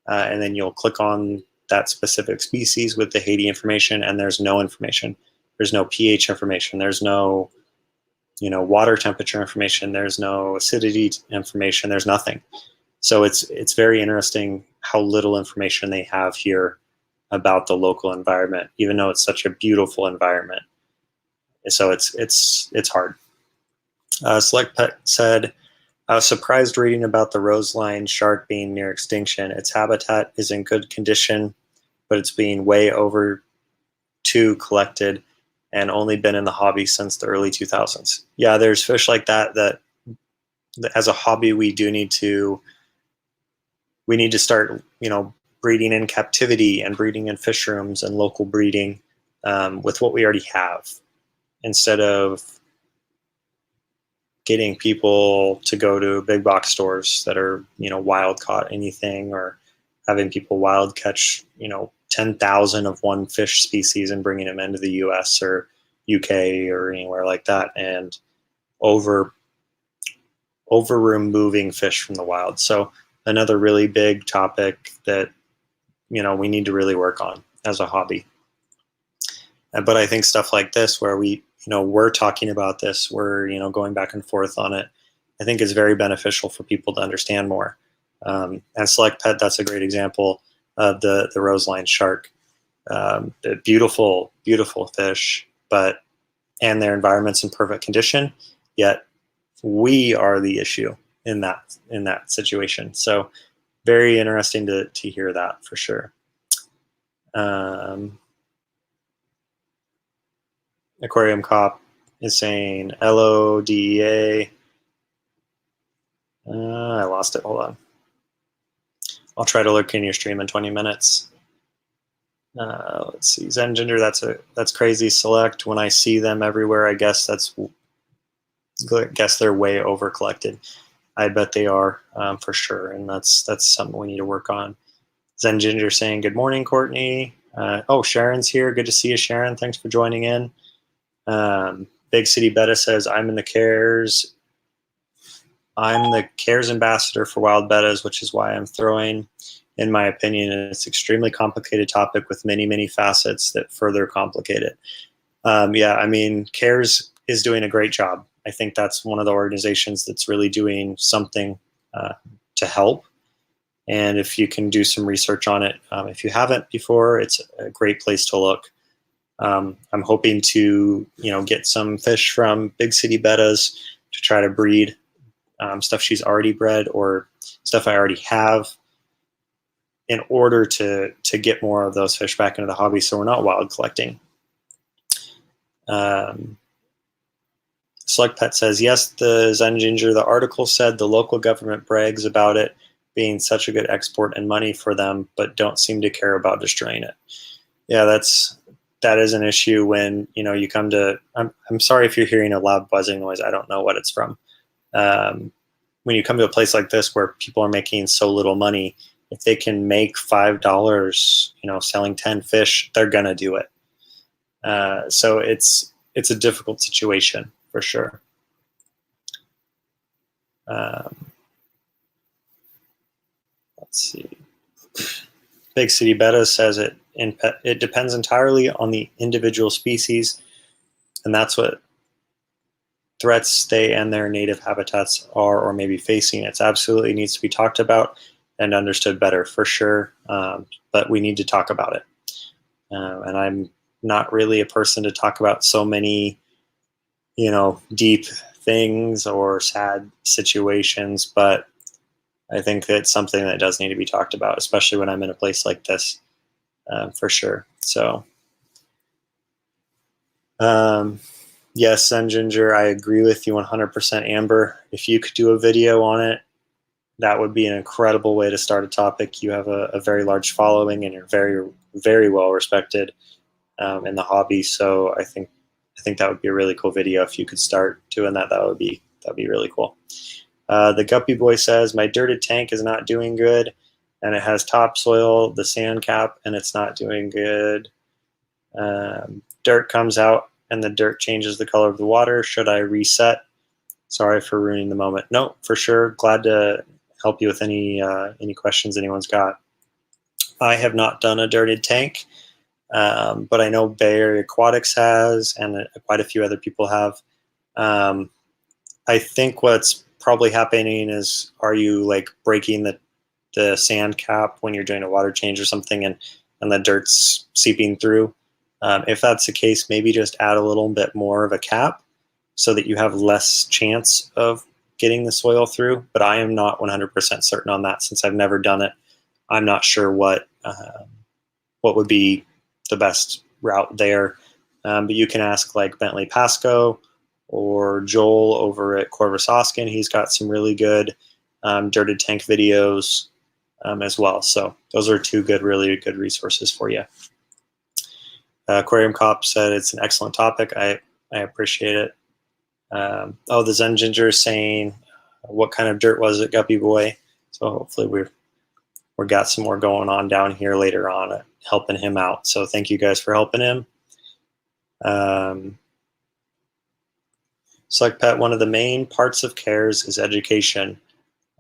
and then you'll click on that specific species with the Haiti information, and there's no information. There's no pH information. There's no, water temperature information. There's no acidity information. There's nothing. So it's very interesting how little information they have here about the local environment, even though it's such a beautiful environment. So it's hard. Select Pet said, I was surprised reading about the roseline shark being near extinction. Its habitat is in good condition, but it's being way over collected and only been in the hobby since the early 2000s. Yeah, there's fish like that as a hobby we need to start, breeding in captivity and breeding in fish rooms and local breeding with what we already have, instead of getting people to go to big box stores that are, wild caught anything, or having people wild catch, 10,000 of one fish species and bringing them into the US or UK or anywhere like that, and over removing fish from the wild. So another really big topic that, we need to really work on as a hobby. But I think stuff like this, where we're talking about this, we're, going back and forth on it, I think is very beneficial for people to understand more. And Select Pet, that's a great example of the roseline shark. Beautiful, beautiful fish, and their environment's in perfect condition, yet we are the issue in that situation. So very interesting to hear that, for sure. Aquarium Cop is saying LODEA. I lost it. Hold on. I'll try to look in your stream in 20 minutes. Let's see. Zen Ginger, that's crazy. Select. When I see them everywhere, I guess they're way over collected. I bet they are, for sure, and that's something we need to work on. Zen Ginger saying, good morning, Courtney. Sharon's here. Good to see you, Sharon. Thanks for joining in. Big City Betta says, I'm the cares ambassador for wild bettas, which is why I'm throwing, in my opinion, it's an extremely complicated topic with many, many facets that further complicate it. CARES is doing a great job. I think that's one of the organizations that's really doing something to help. And if you can do some research on it, if you haven't before, it's a great place to look. I'm hoping to, get some fish from Big City Bettas to try to breed stuff she's already bred or stuff I already have, in order to get more of those fish back into the hobby, so we're not wild collecting. Select Pet says, yes, the Zen Ginger, the article said the local government brags about it being such a good export and money for them, but don't seem to care about destroying it. Yeah, that is an issue when, you come to, I'm sorry if you're hearing a loud buzzing noise. I don't know what it's from. When you come to a place like this where people are making so little money, if they can make $5, selling 10 fish, they're going to do it. So it's a difficult situation, for sure. Let's see. Big City Betta says it depends entirely on the individual species, and that's what threats they and their native habitats are or maybe facing. It absolutely needs to be talked about and understood better, for sure, but we need to talk about it. And I'm not really a person to talk about so many, deep things or sad situations, but I think that's something that does need to be talked about, especially when I'm in a place like this. for sure. So yes, Sun Ginger, I agree with you 100%, Amber. If you could do a video on it, that would be an incredible way to start a topic. You have a very large following, and you're very, very well respected in the hobby. So I think that would be a really cool video if you could start doing that. That'd be really cool. The Guppy Boy says, my dirted tank is not doing good, and it has topsoil, the sand cap, and it's not doing good. Dirt comes out, and the dirt changes the color of the water. Should I reset? Sorry for ruining the moment. No, for sure. Glad to help you with any questions anyone's got. I have not done a dirted tank, but I know Bay Area Aquatics has, and quite a few other people have. I think what's probably happening is, are you like breaking the sand cap when you're doing a water change or something, and the dirt's seeping through? If that's the case, maybe just add a little bit more of a cap so that you have less chance of getting the soil through. But I am not 100% certain on that, since I've never done it. I'm not sure what would be the best route there. But you can ask like Bentley Pasco or Joel over at Corvus Oscen. He's got some really good dirted tank videos as well. So those are two really good resources for you. Aquarium Cop said it's an excellent topic. I appreciate it. Oh, the Zen Ginger is saying, what kind of dirt was it, Guppy Boy? So hopefully we've got some more going on down here later on, helping him out. So thank you guys for helping him. Select Pet, one of the main parts of CARES is education.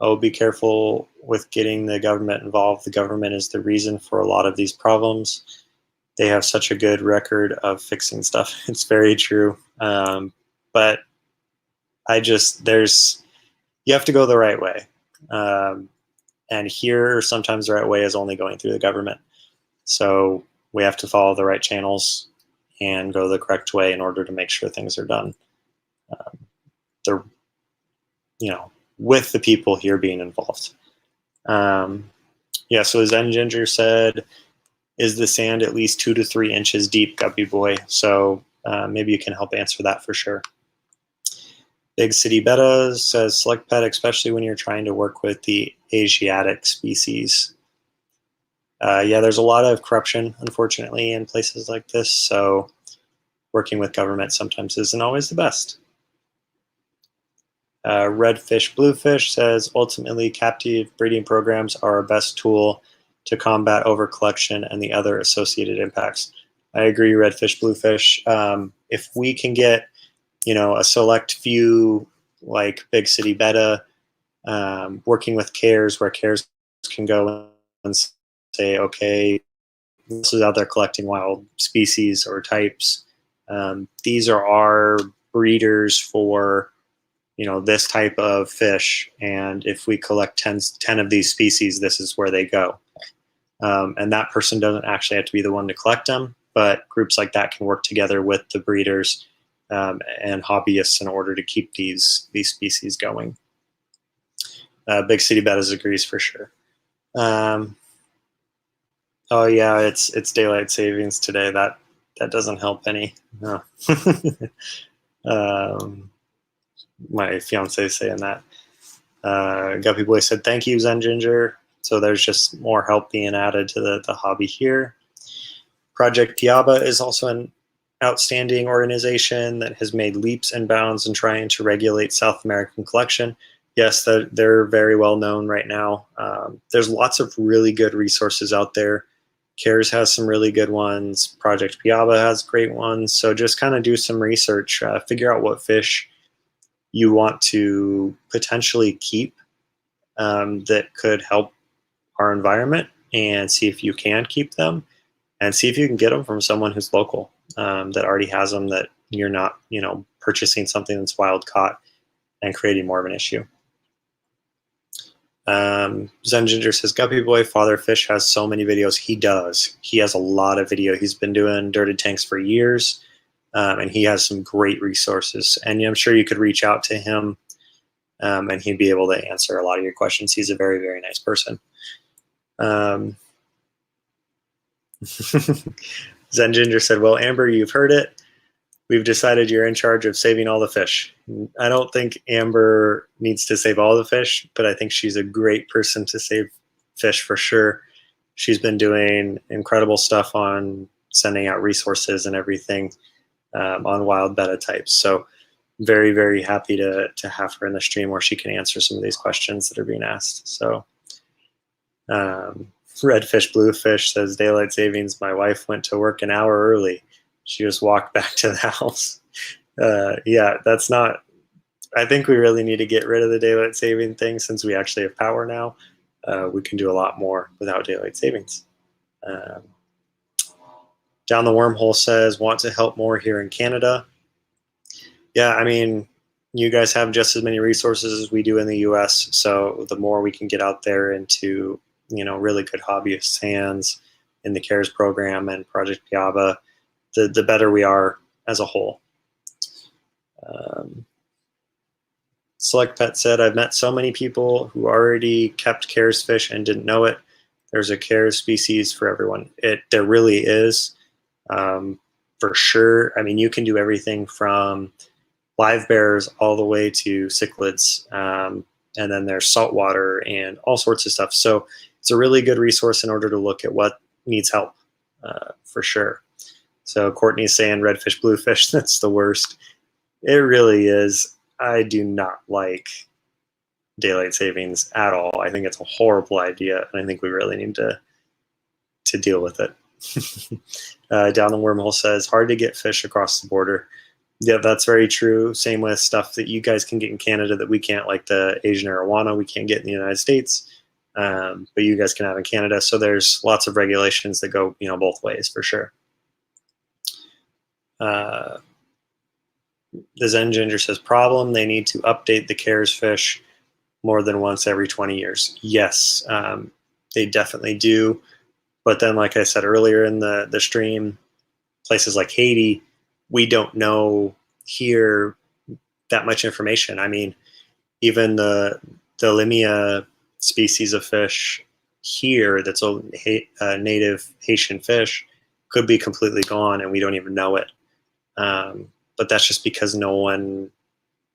Oh, be careful with getting the government involved. The government is the reason for a lot of these problems. They have such a good record of fixing stuff. It's very true. But you have to go the right way. And here, sometimes the right way is only going through the government. So we have to follow the right channels and go the correct way in order to make sure things are done. With the people here being involved. Yeah, so Zen Ginger said, is the sand at least 2 to 3 inches deep, Guppy Boy? So maybe you can help answer that for sure. Big City Betta says, select pet, especially when you're trying to work with the Asiatic species. Yeah, there's a lot of corruption, unfortunately, in places like this. So working with government sometimes isn't always the best. Redfish Bluefish says, ultimately, captive breeding programs are our best tool to combat overcollection and the other associated impacts. I agree, Redfish Bluefish. If we can get, a select few like Big City Betta, working with CARES, where CARES can go and say, okay, this is out there collecting wild species or types. These are our breeders for this type of fish, and if we collect 10 of these species, this is where they go. And that person doesn't actually have to be the one to collect them, but groups like that can work together with the breeders and hobbyists in order to keep these species going. Big City Bettas agrees for sure. Oh yeah, it's daylight savings today. That doesn't help any. No. My fiance is saying that. Guppy Boy said, thank you, Zen Ginger. So there's just more help being added to the hobby here. Project Piaba is also an outstanding organization that has made leaps and bounds in trying to regulate South American collection. Yes, they're very well known right now. There's lots of really good resources out there. CARES has some really good ones. Project Piaba has great ones. So just kind of do some research, figure out what fish you want to potentially keep that could help our environment, and see if you can keep them, and see if you can get them from someone who's local, that already has them, that you're not purchasing something that's wild caught and creating more of an issue. Zen Ginger says, Guppy Boy, Father Fish has so many videos. He does. He has a lot of video. He's been doing dirted tanks for years, and he has some great resources. And I'm sure you could reach out to him, and he'd be able to answer a lot of your questions. He's a very, very nice person. Zen Ginger said, well, Amber, you've heard it. We've decided you're in charge of saving all the fish. I don't think Amber needs to save all the fish, but I think she's a great person to save fish for sure. She's been doing incredible stuff on sending out resources and everything on wild betta types. So very, very happy to have her in the stream where she can answer some of these questions that are being asked. So Redfish Bluefish says, daylight savings, my wife went to work an hour early. She just walked back to the house. Yeah, that's not, I think we really need to get rid of the daylight saving thing since we actually have power now. We can do a lot more without daylight savings. Down the Wormhole says, want to help more here in Canada. Yeah, I mean, you guys have just as many resources as we do in the US. So the more we can get out there into, really good hobbyists' hands in the CARES program and Project Piaba, the better we are as a whole. Select Pet said, I've met so many people who already kept CARES fish and didn't know it. There's a CARES species for everyone. There really is, for sure. I mean, you can do everything from live bears all the way to cichlids, and then there's saltwater and all sorts of stuff. So it's a really good resource in order to look at what needs help, for sure. So Courtney's saying redfish, bluefish, that's the worst. It really is. I do not like daylight savings at all. I think it's a horrible idea, and I think we really need to deal with it. Down the Wormhole says, hard to get fish across the border. Yeah, that's very true. Same with stuff that you guys can get in Canada that we can't, like the Asian arowana we can't get in the United States, but you guys can have in Canada. So there's lots of regulations that go, both ways for sure. The Zen Ginger says, problem, they need to update the CARES fish more than once every 20 years. Yes, they definitely do. But then, like I said earlier in the stream, places like Haiti, we don't know here that much information. I mean, even the Limia species of fish here that's a native Haitian fish could be completely gone, and we don't even know it. But that's just because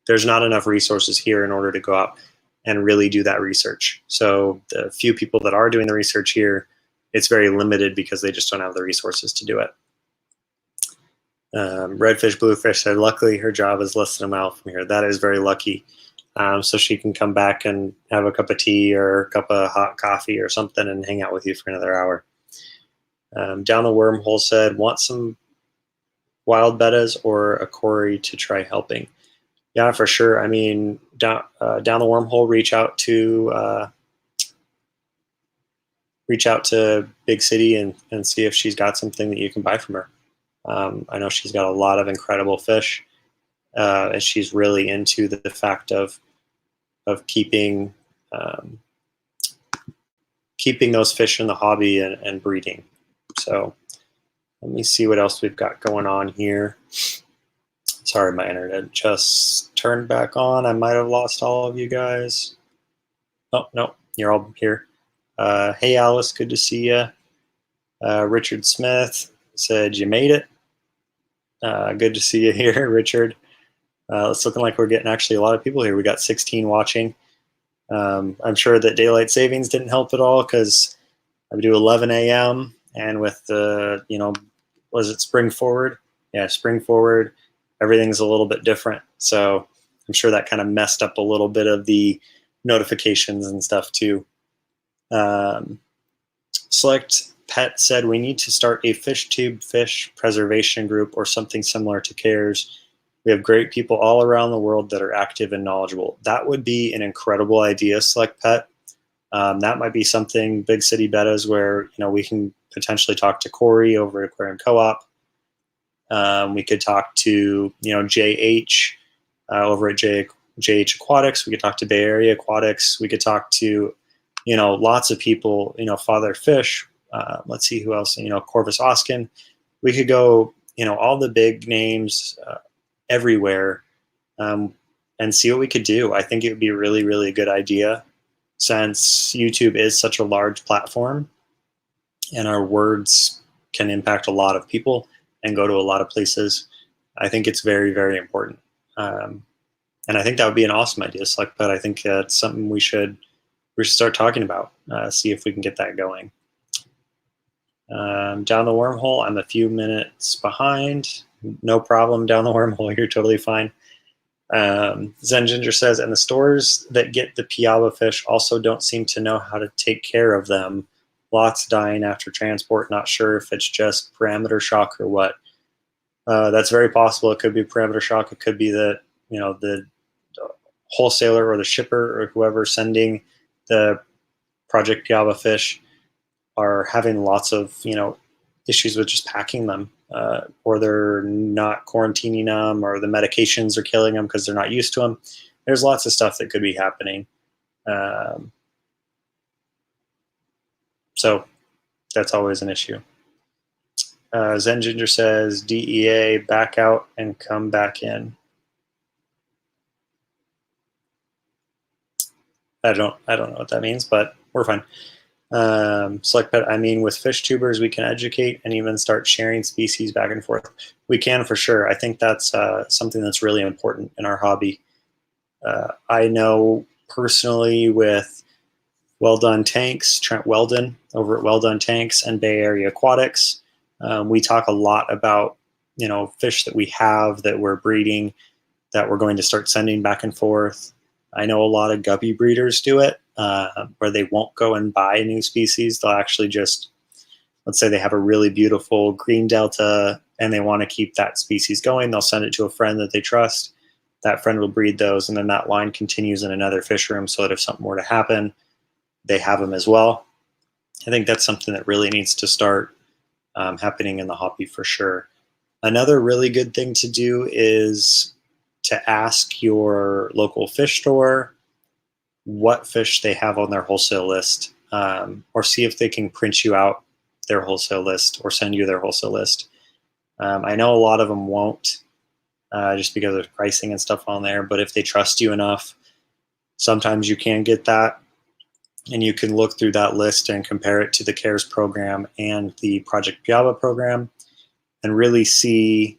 there's not enough resources here in order to go out and really do that research. So the few people that are doing the research here, it's very limited because they just don't have the resources to do it. Redfish Bluefish said, luckily her job is less than a mile from here. That is very lucky. So she can come back and have a cup of tea or a cup of hot coffee or something and hang out with you for another hour. Down the Wormhole said, want some wild bettas or a quarry to try helping? Yeah, for sure. I mean, down the Wormhole, reach out to Big City and see if she's got something that you can buy from her. I know she's got a lot of incredible fish, and she's really into the fact of keeping those fish in the hobby and breeding. So let me see what else we've got going on here. Sorry, my internet just turned back on. I might have lost all of you guys. Oh, no, you're all here. Hey, Alice, good to see you. Richard Smith said you made it. Good to see you here, Richard. It's looking like we're getting actually a lot of people here. We got 16 watching. I'm sure that daylight savings didn't help at all because I do 11 a.m. and with the, was it spring forward? Yeah, spring forward. Everything's a little bit different. So I'm sure that kind of messed up a little bit of the notifications and stuff too. Select Pet said, we need to start a fish tube fish preservation group or something similar to CARES. We have great people all around the world that are active and knowledgeable. That would be an incredible idea, Select Pet. That might be something, Big City Bettas, where we can potentially talk to Corey over at Aquarium Co-op. We could talk to JH over at JH Aquatics. We could talk to Bay Area Aquatics. We could talk to lots of people. Father Fish. Let's see who else. Corvus, Oscen. We could go. All the big names everywhere, and see what we could do. I think it would be a really, really good idea, since YouTube is such a large platform, and our words can impact a lot of people and go to a lot of places. I think it's very, very important. And I think that would be an awesome idea, Select Pet. I think it's something we should start talking about, see if we can get that going. Down the wormhole, I'm a few minutes behind. No problem down the wormhole, you're totally fine. Zen Ginger says, and the stores that get the piaba fish also don't seem to know how to take care of them. Lots dying after transport. Not sure if it's just parameter shock or what. That's very possible. It could be parameter shock. It could be that, you know, the wholesaler or the shipper or whoever sending the Project Piaba fish are having lots of, you know, issues with just packing them, or they're not quarantining them, or the medications are killing them because they're not used to them. There's lots of stuff that could be happening. So that's always an issue. Zen Ginger says, DEA, back out and come back in. I don't know what that means, but we're fine. Select Pet, I mean, with fish tubers, we can educate and even start sharing species back and forth. We can for sure. I think that's something that's really important in our hobby. I know personally with Well Done Tanks, Trent Weldon over at Well Done Tanks and Bay Area Aquatics, we talk a lot about, you know, fish that we have that we're breeding, that we're going to start sending back and forth. I know a lot of guppy breeders do it, where they won't go and buy a new species. They'll actually just, let's say they have a really beautiful green delta and they want to keep that species going. They'll send it to a friend that they trust. That friend will breed those, and then that line continues in another fish room so that if something were to happen, they have them as well. I think that's something that really needs to start happening in the hobby for sure. Another really good thing to do is to ask your local fish store what fish they have on their wholesale list, or see if they can print you out their wholesale list or send you their wholesale list. I know a lot of them won't, just because of pricing and stuff on there, but if they trust you enough, sometimes you can get that, and you can look through that list and compare it to the CARES program and the Project Piaba program and really see,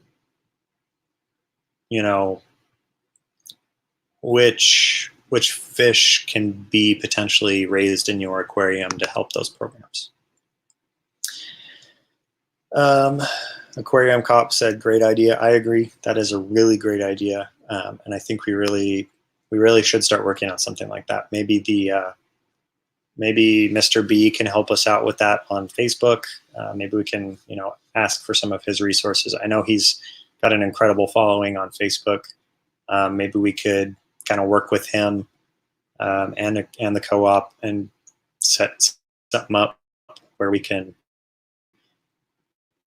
you know, which fish can be potentially raised in your aquarium to help those programs. Aquarium Cop said, great idea. I agree. That is a really great idea. And I think we really should start working on something like that. Maybe maybe Mr. B can help us out with that on Facebook. Maybe we can, you know, ask for some of his resources. I know he's got an incredible following on Facebook. Maybe we could kind of work with him and the co-op and set something up where we can,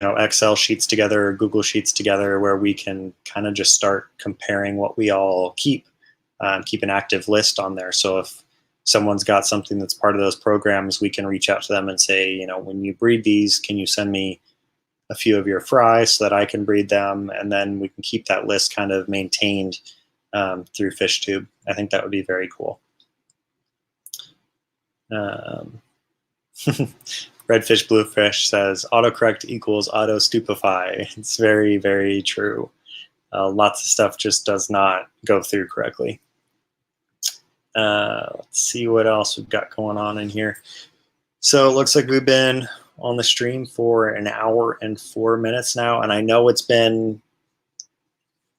you know, Excel sheets together, or Google Sheets together, where we can kind of just start comparing what we all keep an active list on there. So if someone's got something that's part of those programs, we can reach out to them and say, you know, when you breed these, can you send me a few of your fry so that I can breed them? And then we can keep that list kind of maintained through FishTube. I think that would be very cool. Redfish Bluefish says, autocorrect equals auto stupefy. It's very, very true. Lots of stuff just does not go through correctly. Let's see what else we've got going on in here. So it looks like we've been on the stream for an hour and 4 minutes now, and I know it's been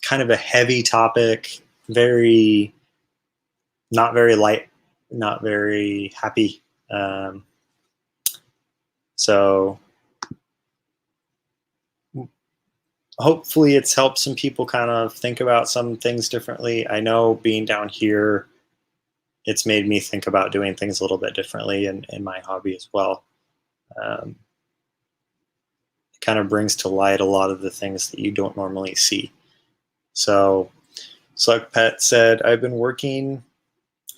kind of a heavy topic, not very light, not very happy. So hopefully it's helped some people kind of think about some things differently. I know being down here, it's made me think about doing things a little bit differently in my hobby as well. It kind of brings to light a lot of the things that you don't normally see. So Slug Pet said, I've been working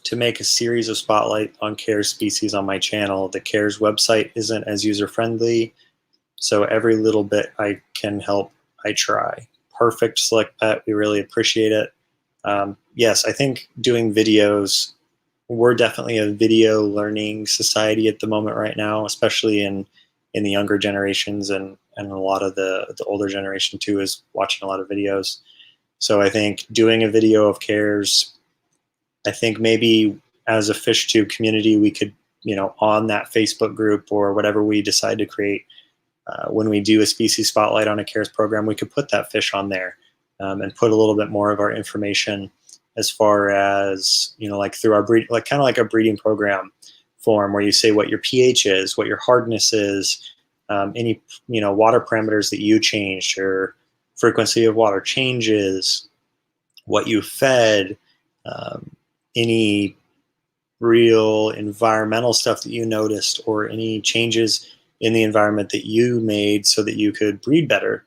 to make a series of spotlight on CARES species on my channel. The CARES website isn't as user-friendly, so every little bit I can help, I try. Perfect, Select Pet. We really appreciate it. Yes, I think doing videos, we're definitely a video learning society at the moment right now, especially in in the younger generations, and a lot of the older generation too is watching a lot of videos. So I think doing a video of cares, I think maybe as a fish tube community, we could, on that Facebook group or whatever we decide to create, when we do a species spotlight on a cares program, we could put that fish on there, and put a little bit more of our information as far as, like through our breed, like kind of like a breeding program form where you say what your pH is, what your hardness is, any, water parameters that you changed, or frequency of water changes, what you fed, any real environmental stuff that you noticed, or any changes in the environment that you made so that you could breed better.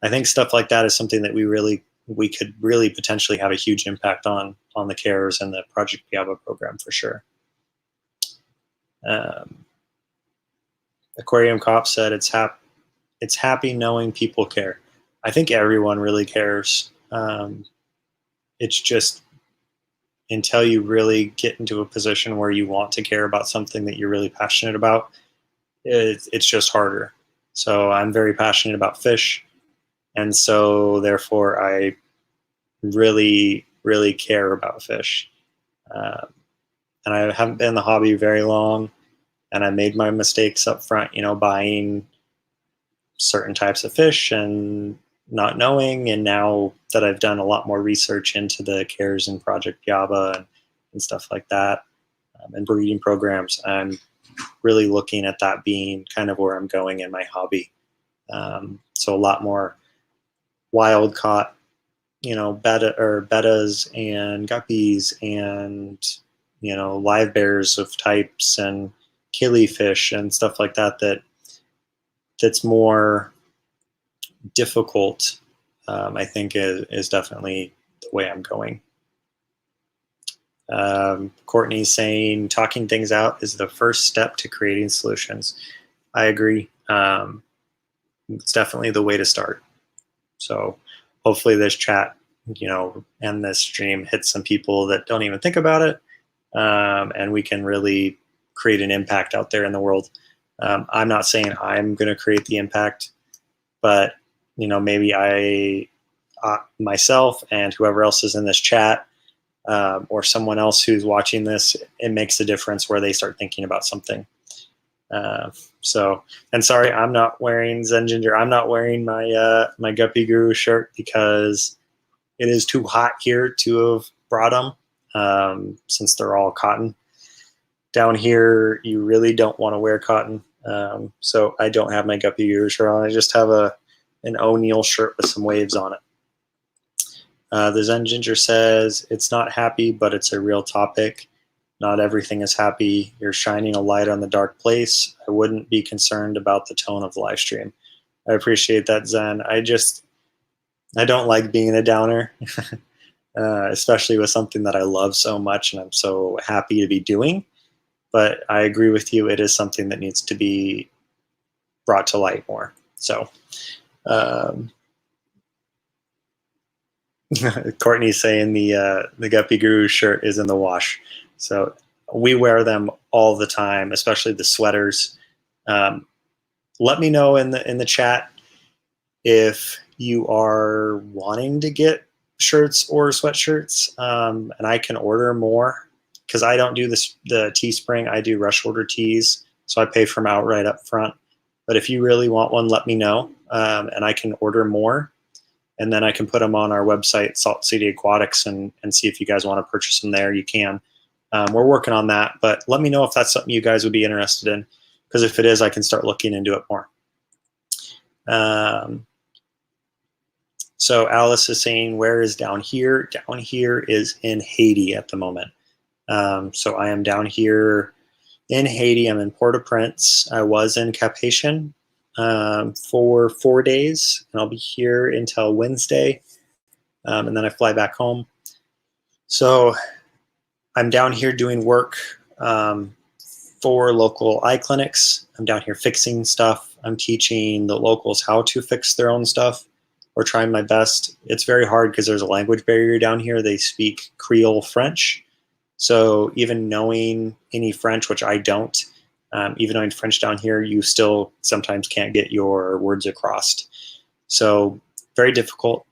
I think stuff like that is something that we could really potentially have a huge impact on the cares and the Project Piaba program for sure. Aquarium Cop said it's happy knowing people care. I think everyone really cares. It's just until you really get into a position where you want to care about something that you're really passionate about, it's just harder. So I'm very passionate about fish, and so therefore I really, really care about fish. And I haven't been in the hobby very long, and I made my mistakes up front, buying certain types of fish and not knowing. And now that I've done a lot more research into the cares and Project Piaba and stuff like that, and breeding programs, I'm really looking at that being kind of where I'm going in my hobby. So a lot more wild caught, bettas and guppies and, live bears of types and killifish and stuff like that, that's more difficult, I think is definitely the way I'm going. Courtney's saying talking things out is the first step to creating solutions. I agree. It's definitely the way to start. So hopefully this chat, and this stream hits some people that don't even think about it, and we can really create an impact out there in the world. I'm not saying I'm going to create the impact, but maybe I myself and whoever else is in this chat, or someone else who's watching this, it makes a difference where they start thinking about something. And sorry, I'm not wearing Zen Ginger. I'm not wearing my my Guppy Guru shirt because it is too hot here to have brought them, since they're all cotton. Down here, you really don't want to wear cotton. So I don't have my Guppy Guru shirt on. I just have an O'Neill shirt with some waves on it. The Zen Ginger says, it's not happy, but it's a real topic. Not everything is happy. You're shining a light on the dark place. I wouldn't be concerned about the tone of the live stream. I appreciate that, Zen. I don't like being a downer, especially with something that I love so much and I'm so happy to be doing. But I agree with you. It is something that needs to be brought to light more. So, Courtney's saying the Guppy Guru shirt is in the wash. So we wear them all the time, especially the sweaters. Let me know in the chat if you are wanting to get shirts or sweatshirts, and I can order more, because I don't do the Teespring. I do rush order tees, so I pay for them outright up front. But if you really want one, let me know, and I can order more, and then I can put them on our website, Salt City Aquatics, and see if you guys want to purchase them there. You can. We're working on that, but let me know if that's something you guys would be interested in, because if it is, I can start looking into it more. So Alice is saying, where is down here? Down here is in Haiti at the moment. So I am down here in Haiti. I'm in Port-au-Prince. I was in Cap-Haïtien for 4 days, and I'll be here until Wednesday, and then I fly back home. So I'm down here doing work for local eye clinics. I'm down here fixing stuff. I'm teaching the locals how to fix their own stuff, or trying my best. It's very hard because there's a language barrier down here. They speak Creole French. So even knowing any French, which I don't, Even though in French down here, you still sometimes can't get your words across. So very difficult.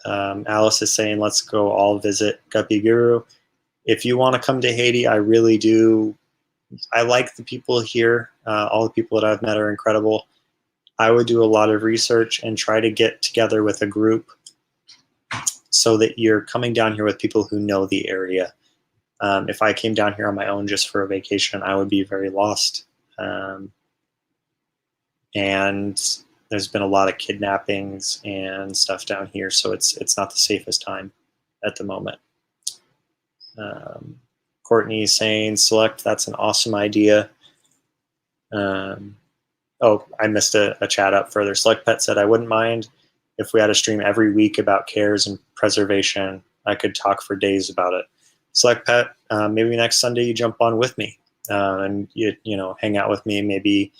Alice is saying, let's go all visit Guppy Guru. If you want to come to Haiti, I really do. I like the people here. All the people that I've met are incredible. I would do a lot of research and try to get together with a group so that you're coming down here with people who know the area. If I came down here on my own just for a vacation, I would be very lost. And there's been a lot of kidnappings and stuff down here, so it's not the safest time at the moment. Courtney saying, select, that's an awesome idea. Oh, I missed a chat up further. Select Pet said, I wouldn't mind if we had a stream every week about cares and preservation. I could talk for days about it. Select Pet, maybe next Sunday you jump on with me and you know, hang out with me. Maybe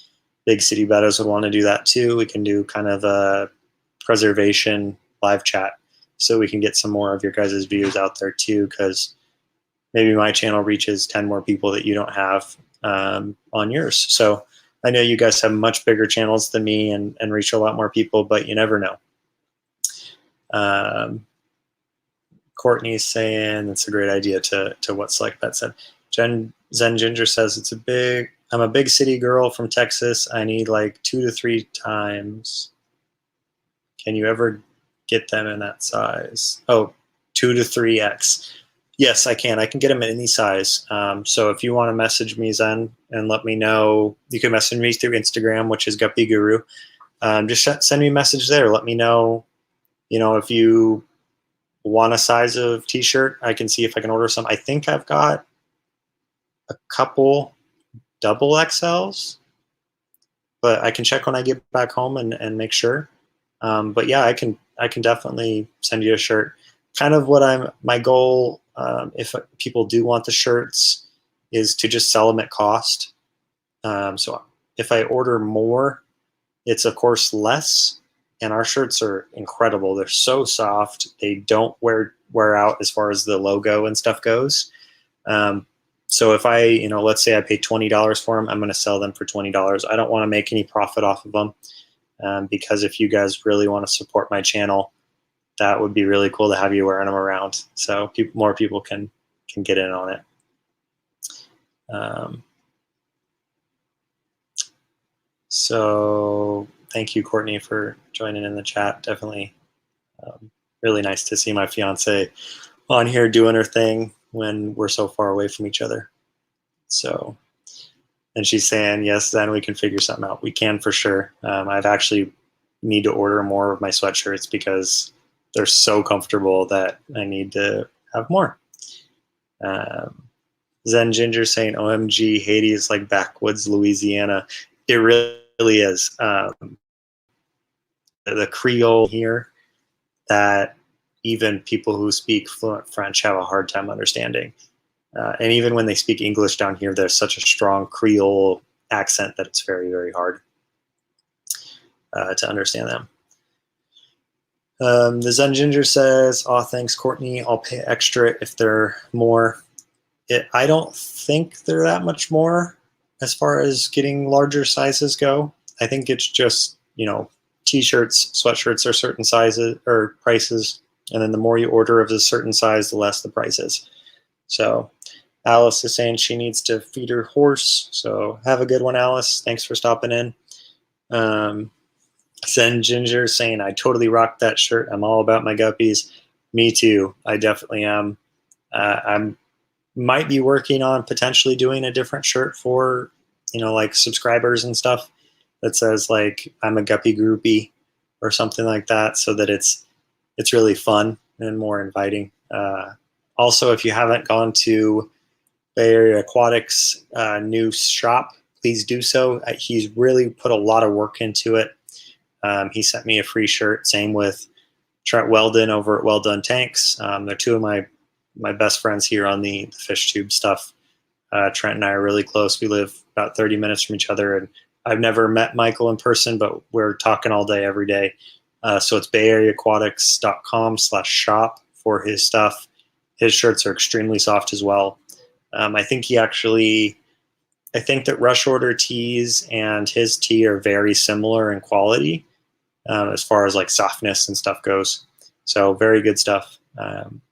Big City Betters would want to do that too. We can do kind of a preservation live chat so we can get some more of your guys' views out there too, because maybe my channel reaches 10 more people that you don't have on yours. So I know you guys have much bigger channels than me and reach a lot more people, but you never know. Courtney's saying it's a great idea to what Select Pet said. Zen Ginger says I'm a big city girl from Texas. I need like 2 to 3 times. Can you ever get them in that size? Oh, 2 to 3x. Yes, I can. I can get them in any size. So if you want to message me, Zen, and let me know, you can message me through Instagram, which is Guppy Guru. Just send me a message there. Let me know, you know, if you want a size of t-shirt. I can see if I can order some. I think I've got a couple double XLs, but I can check when I get back home and make sure. But yeah, I can definitely send you a shirt. Kind of what my goal, if people do want the shirts, is to just sell them at cost. So if I order more, it's of course less, and our shirts are incredible. They're so soft. They don't wear out as far as the logo and stuff goes. So if I, you know, let's say I pay $20 for them, I'm going to sell them for $20. I don't want to make any profit off of them because if you guys really want to support my channel, that would be really cool to have you wearing them around. So more people can get in on it. So thank you, Courtney, for joining in the chat. Definitely really nice to see my fiance on here doing her thing when we're so far away from each other. So, and she's saying, yes, then we can figure something out. We can for sure. I've actually need to order more of my sweatshirts because they're so comfortable that I need to have more. Zen Ginger saying, OMG, Haiti is like backwoods Louisiana. It really is. The Creole here that even people who speak fluent French have a hard time understanding. And even when they speak English down here, there's such a strong Creole accent that it's very, very hard to understand them. The Zen Ginger says, oh, thanks, Courtney. I'll pay extra if they're more. I don't think they're that much more as far as getting larger sizes go. I think it's just, you know, t-shirts, sweatshirts are certain sizes or prices. And then the more you order of a certain size, the less the price is. So Alice is saying she needs to feed her horse. So have a good one, Alice. Thanks for stopping in. Zen Ginger saying, I totally rocked that shirt. I'm all about my guppies. Me too. I definitely am. I'm might be working on potentially doing a different shirt for, you know, like subscribers and stuff that says like, I'm a guppy groupie or something like that, so that it's really fun and more inviting. Also, if you haven't gone to Bay Area Aquatics new shop, please do so. He's really put a lot of work into it. He sent me a free shirt. Same with Trent Weldon over at Well Done Tanks. They're two of my best friends here on the fish tube stuff. Trent and I are really close. We live about 30 minutes from each other, and I've never met Michael in person, but we're talking all day, every day. So it's bayareaaquatics.com/shop for his stuff. His shirts are extremely soft as well. I think he actually I think that rush order teas and his tea are very similar in quality as far as like softness and stuff goes. So very good stuff.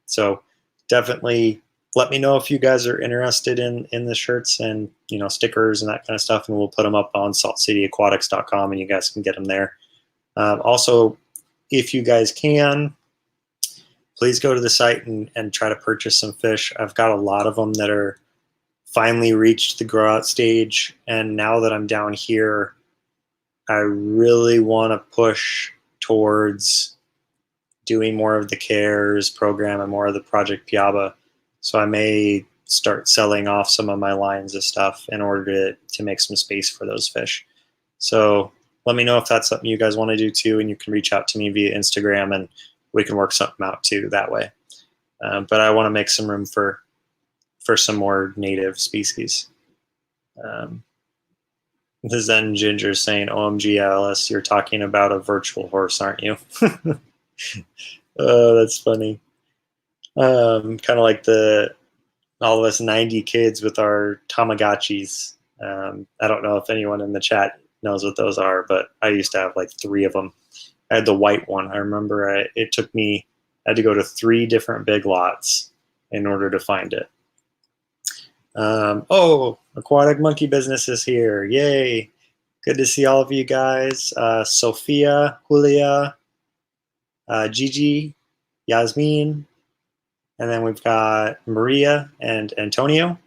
So definitely let me know if you guys are interested in the shirts and stickers and that kind of stuff, and we'll put them up on saltcityaquatics.com and you guys can get them there. Also, if you guys can, please go to the site and try to purchase some fish. I've got a lot of them that are finally reached the grow out stage, and now that I'm down here, I really want to push towards doing more of the CARES program and more of the Project Piaba. So I may start selling off some of my lines of stuff in order to make some space for those fish. So let me know if that's something you guys want to do too, and you can reach out to me via Instagram and we can work something out too that way. But I want to make some room for some more native species. The Zen Ginger saying, OMG Alice, you're talking about a virtual horse, aren't you? Oh, that's funny. Kind of like all of us 90 kids with our Tamagotchis. I don't know if anyone in the chat knows what those are, but I used to have like 3 of them. I had the white one. I remember I had to go to 3 different Big Lots in order to find it. Oh, Aquatic Monkey Business is here. Yay. Good to see all of you guys. Sophia, Julia, Gigi, Yasmin, and then we've got Maria and Antonio.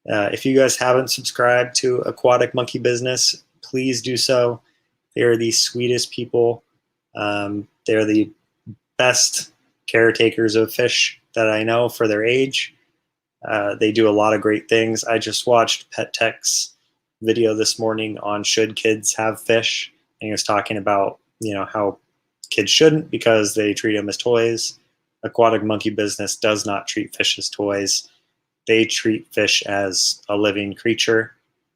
If you guys haven't subscribed to Aquatic Monkey Business, please do so. They are the sweetest people. They're the best caretakers of fish that I know for their age. They do a lot of great things. I just watched Pet Tech's video this morning on should kids have fish, and he was talking about how kids shouldn't because they treat them as toys. Aquatic Monkey Business does not treat fish as toys. They treat fish as a living creature,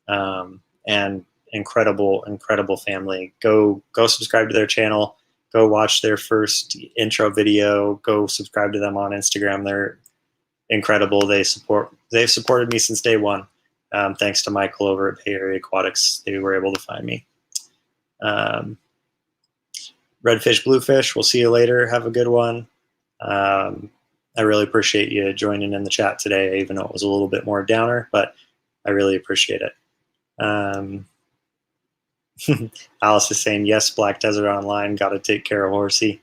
and incredible family. Go subscribe to their channel. Go watch their first intro video. Go subscribe to them on Instagram. They're incredible. They've supported me since day one. Thanks to Michael over at Bay Area Aquatics, they were able to find me. Redfish, Bluefish, we'll see you later. Have a good one. I really appreciate you joining in the chat today, even though it was a little bit more downer, but I really appreciate it. Alice is saying, yes, Black Desert Online, got to take care of Horsey.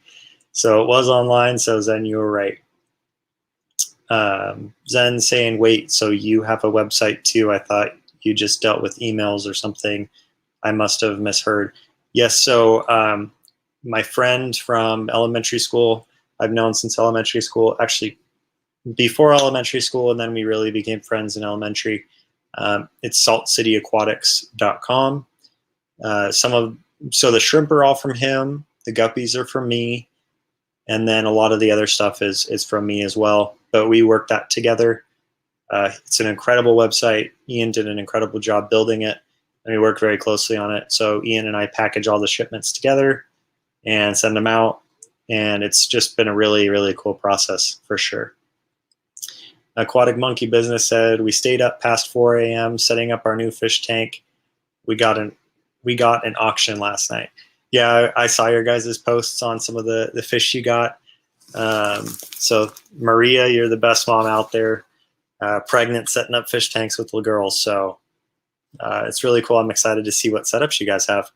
So it was online, so Zen, you were right. Zen saying, wait, so you have a website too? I thought you just dealt with emails or something. I must have misheard. Yes, so my friend from elementary school, I've known since elementary school, actually before elementary school, and then we really became friends in elementary. It's saltcityaquatics.com. So the shrimp are all from him, the guppies are from me, and then a lot of the other stuff is from me as well. But we worked that together. It's an incredible website. Ian did an incredible job building it, and we worked very closely on it. So Ian and I package all the shipments together and send them out, and it's just been a really cool process for sure. Aquatic Monkey Business said, we stayed up past 4 a.m. setting up our new fish tank. We got an auction last night. Yeah, I saw your guys' posts on some of the fish you got. So Maria, you're the best mom out there, pregnant, setting up fish tanks with little girls. So it's really cool. I'm excited to see what setups you guys have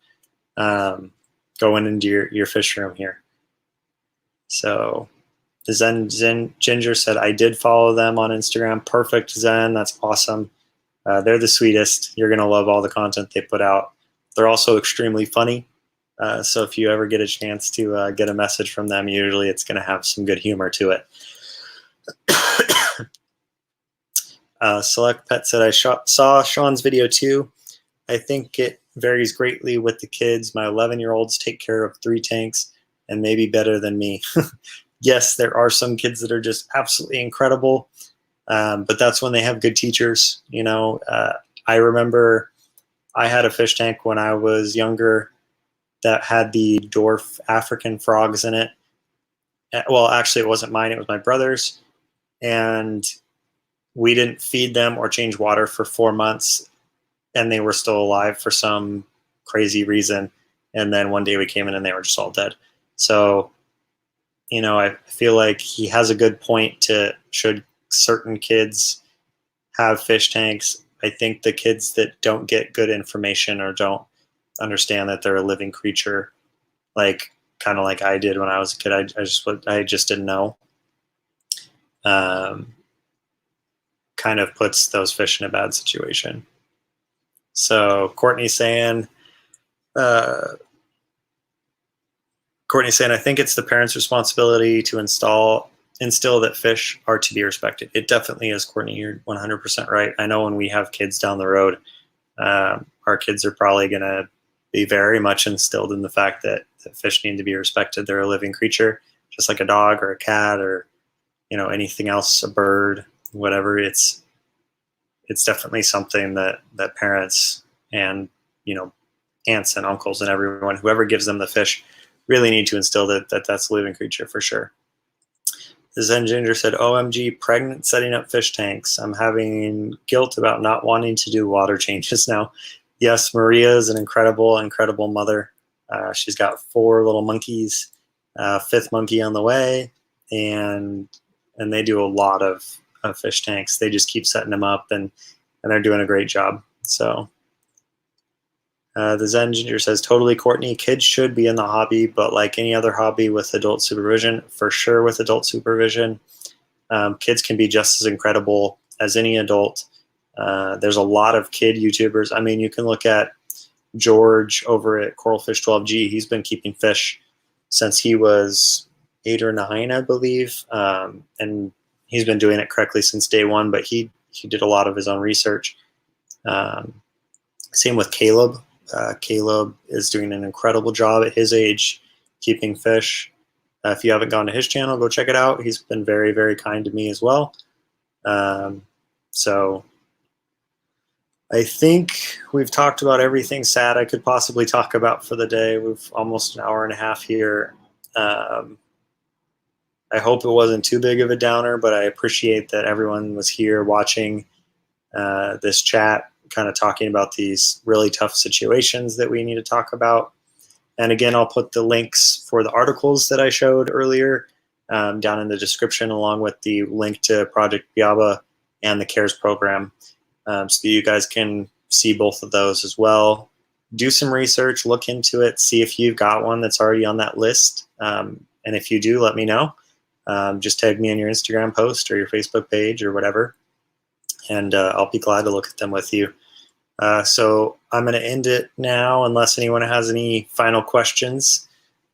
going into your fish room here. So the Zen Ginger said, I did follow them on Instagram. Perfect, Zen. That's awesome. They're the sweetest. You're going to love all the content they put out. They're also extremely funny. So if you ever get a chance to get a message from them, usually it's going to have some good humor to it. Select Pet said, I saw Sean's video too. I think it varies greatly with the kids. My 11-year-olds take care of 3 tanks and maybe better than me. Yes, there are some kids that are just absolutely incredible, but that's when they have good teachers. I remember I had a fish tank when I was younger that had the dwarf African frogs in it. Well, actually, it wasn't mine. It was my brother's. And we didn't feed them or change water for 4 months. and they were still alive for some crazy reason. And then one day we came in and they were just all dead. So, you know, I feel like he has a good point to, should certain kids have fish tanks, I think the kids that don't get good information or don't understand that they're a living creature, like kind of like I did when I was a kid, I just didn't know, kind of puts those fish in a bad situation. So Courtney's saying, I think it's the parents' responsibility to instill that fish are to be respected. It definitely is, Courtney. You're 100% right. I know when we have kids down the road, our kids are probably going to be very much instilled in the fact that fish need to be respected. They're a living creature, just like a dog or a cat or, you know, anything else, a bird, whatever. It's definitely something that parents and, you know, aunts and uncles and everyone, whoever gives them the fish, really need to instill that that's a living creature for sure. The Zen Ginger said, OMG, pregnant setting up fish tanks. I'm having guilt about not wanting to do water changes now. Yes, Maria is an incredible mother. She's got 4 little monkeys, 5th monkey on the way, and they do a lot of fish tanks. They just keep setting them up, and they're doing a great job. So the Zen Ginger says, totally, Courtney, kids should be in the hobby, but like any other hobby with adult supervision, for sure with adult supervision, kids can be just as incredible as any adult. There's a lot of kid YouTubers. I mean, you can look at George over at Coralfish 12G. He's been keeping fish since he was 8 or 9, I believe, and he's been doing it correctly since day one, but he did a lot of his own research. Same with Caleb. Caleb is doing an incredible job at his age keeping fish. If you haven't gone to his channel, go check it out. He's been very, very kind to me as well. So I think we've talked about everything sad I could possibly talk about for the day. We've almost an hour and a half here. I hope it wasn't too big of a downer, but I appreciate that everyone was here watching this chat, kind of talking about these really tough situations that we need to talk about. And again, I'll put the links for the articles that I showed earlier down in the description, along with the link to Project Biaba and the CARES program, so you guys can see both of those as well. Do some research, look into it, see if you've got one that's already on that list. And if you do, let me know. Just tag me in your Instagram post or your Facebook page or whatever, and I'll be glad to look at them with you. So I'm going to end it now unless anyone has any final questions.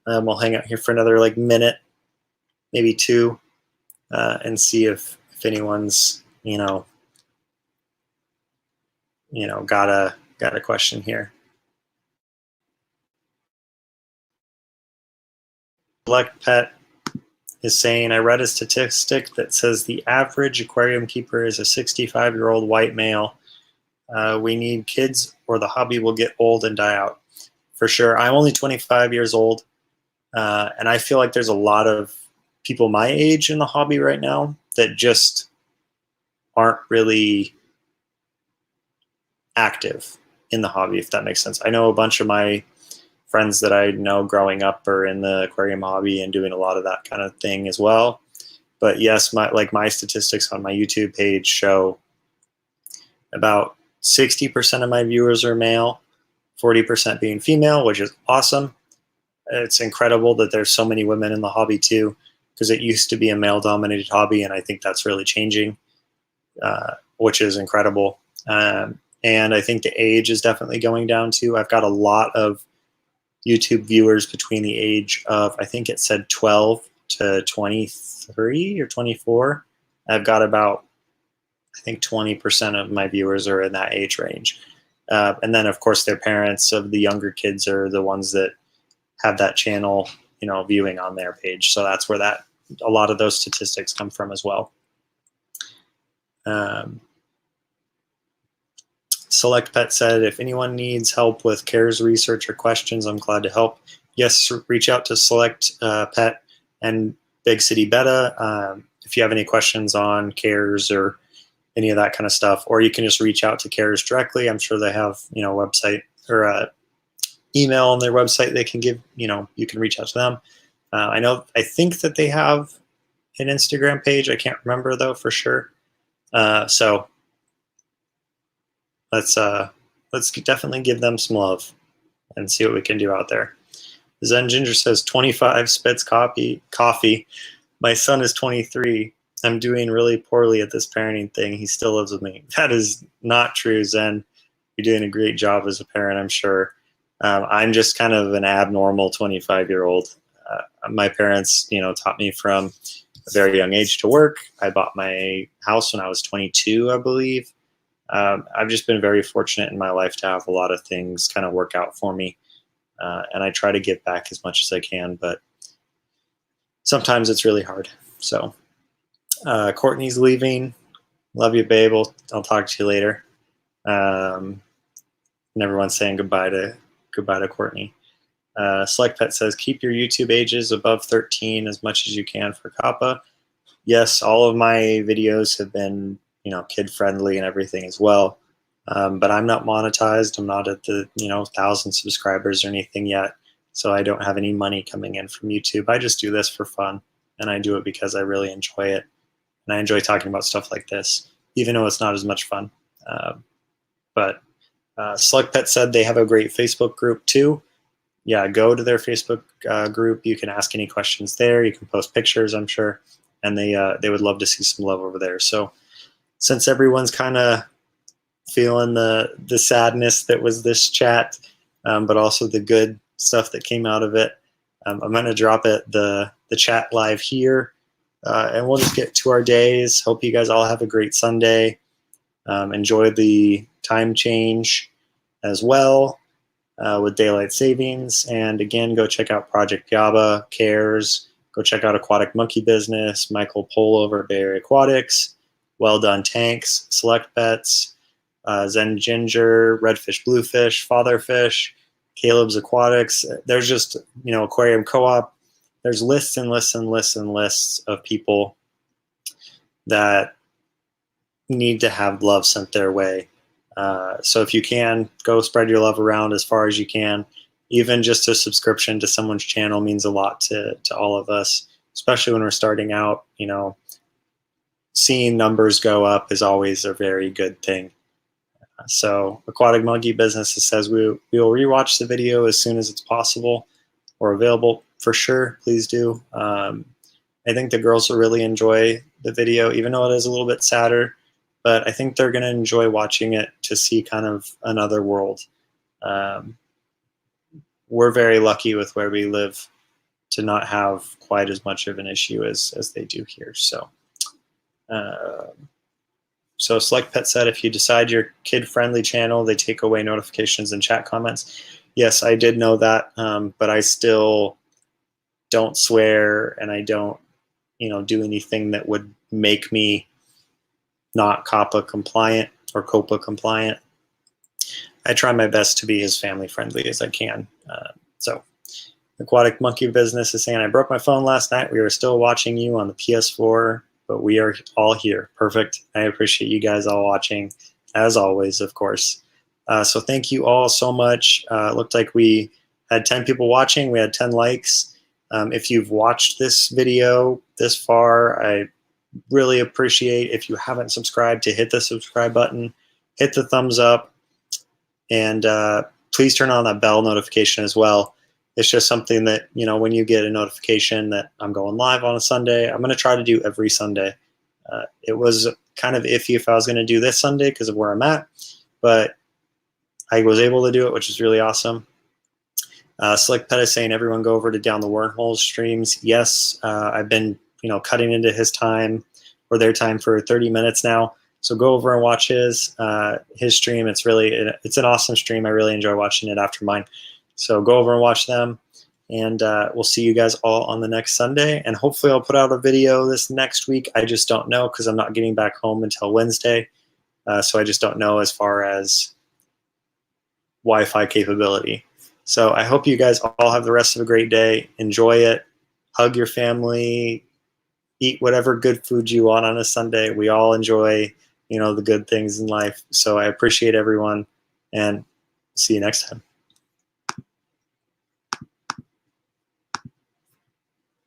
We'll hang out here for another like minute, maybe 2, and see if anyone's got a question here. Select Pet is saying, I read a statistic that says the average aquarium keeper is a 65-year-old white male. We need kids or the hobby will get old and die out. For sure. I'm only 25 years old, and I feel like there's a lot of people my age in the hobby right now that just aren't really active in the hobby, if that makes sense. I know a bunch of my friends that I know growing up are in the aquarium hobby and doing a lot of that kind of thing as well. But yes, my statistics on my YouTube page show about 60% of my viewers are male, 40% being female, which is awesome. It's incredible that there's so many women in the hobby too, because it used to be a male-dominated hobby, and I think that's really changing, which is incredible. And I think the age is definitely going down too. I've got a lot of YouTube viewers between the age of, I think it said 12 to 23 or 24. I've got about, I think 20% of my viewers are in that age range. And then of course their parents of the younger kids are the ones that have that channel, viewing on their page. So that's where a lot of those statistics come from as well. Select Pet said, if anyone needs help with CARES research or questions, I'm glad to help. Yes, reach out to Select Pet and Big City Beta if you have any questions on CARES or any of that kind of stuff. Or you can just reach out to carers directly. I'm sure they have, website or email on their website they can give, you can reach out to them. I think that they have an Instagram page. I can't remember though for sure. So let's definitely give them some love and see what we can do out there. Zen Ginger says 25 spits coffee. My son is 23. I'm doing really poorly at this parenting thing. He still lives with me. That is not true, Zen. You're doing a great job as a parent, I'm sure. I'm just kind of an abnormal 25-year-old. My parents, taught me from a very young age to work. I bought my house when I was 22, I believe. I've just been very fortunate in my life to have a lot of things kind of work out for me. And I try to give back as much as I can, but sometimes it's really hard. So Courtney's leaving. Love you, babe. I'll talk to you later. And everyone's saying goodbye to Courtney. Select Pet says, keep your YouTube ages above 13 as much as you can for COPPA. Yes, all of my videos have been, kid friendly and everything as well. But I'm not monetized. I'm not at the, 1,000 subscribers or anything yet. So I don't have any money coming in from YouTube. I just do this for fun, and I do it because I really enjoy it. And I enjoy talking about stuff like this, even though it's not as much fun. But Select Pet said they have a great Facebook group too. Yeah, go to their Facebook group. You can ask any questions there. You can post pictures, I'm sure. And they would love to see some love over there. So since everyone's kind of feeling the sadness that was this chat, but also the good stuff that came out of it, I'm going to drop the chat live here. And we'll just get to our days. Hope you guys all have a great Sunday. Enjoy the time change as well with daylight savings. And again, go check out Project Yaba Cares. Go check out Aquatic Monkey Business, Michael Pohl over at Bay Area Aquatics, Well Done Tanks, Select Pets, Zen Ginger, Redfish Bluefish, Fatherfish, Caleb's Aquatics. There's just, Aquarium Co-op. There's lists and lists and lists and lists of people that need to have love sent their way. So if you can, go spread your love around as far as you can. Even just a subscription to someone's channel means a lot to all of us, especially when we're starting out. Seeing numbers go up is always a very good thing. So Aquatic Monkey Business says we will rewatch the video as soon as it's possible or available. For sure, please do. I think the girls will really enjoy the video, even though it is a little bit sadder. But I think they're going to enjoy watching it to see kind of another world. We're very lucky with where we live to not have quite as much of an issue as they do here. So, so Select Pet said, if you decide your kid-friendly channel, they take away notifications and chat comments. Yes, I did know that, but I still don't swear, and I don't, do anything that would make me not COPPA compliant or COPPA compliant. I try my best to be as family friendly as I can. So Aquatic Monkey Business is saying, I broke my phone last night. We were still watching you on the PS4, but we are all here. Perfect. I appreciate you guys all watching, as always, of course. So thank you all so much. It looked like we had 10 people watching. We had 10 likes. If you've watched this video this far, I really appreciate if you haven't subscribed to hit the subscribe button, hit the thumbs up, and please turn on that bell notification as well. It's just something that, when you get a notification that I'm going live on a Sunday, I'm going to try to do every Sunday. It was kind of iffy if I was going to do this Sunday because of where I'm at, but I was able to do it, which is really awesome. Select Pet is saying, everyone go over to Down the Wormholes streams. Yes, I've been, cutting into his time or their time for 30 minutes now. So go over and watch his stream. It's an awesome stream. I really enjoy watching it after mine. So go over and watch them, and we'll see you guys all on the next Sunday. And hopefully I'll put out a video this next week. I just don't know because I'm not getting back home until Wednesday. So I just don't know as far as Wi-Fi capability. So I hope you guys all have the rest of a great day. Enjoy it. Hug your family. Eat whatever good food you want on a Sunday. We all enjoy the good things in life. So I appreciate everyone, and see you next time.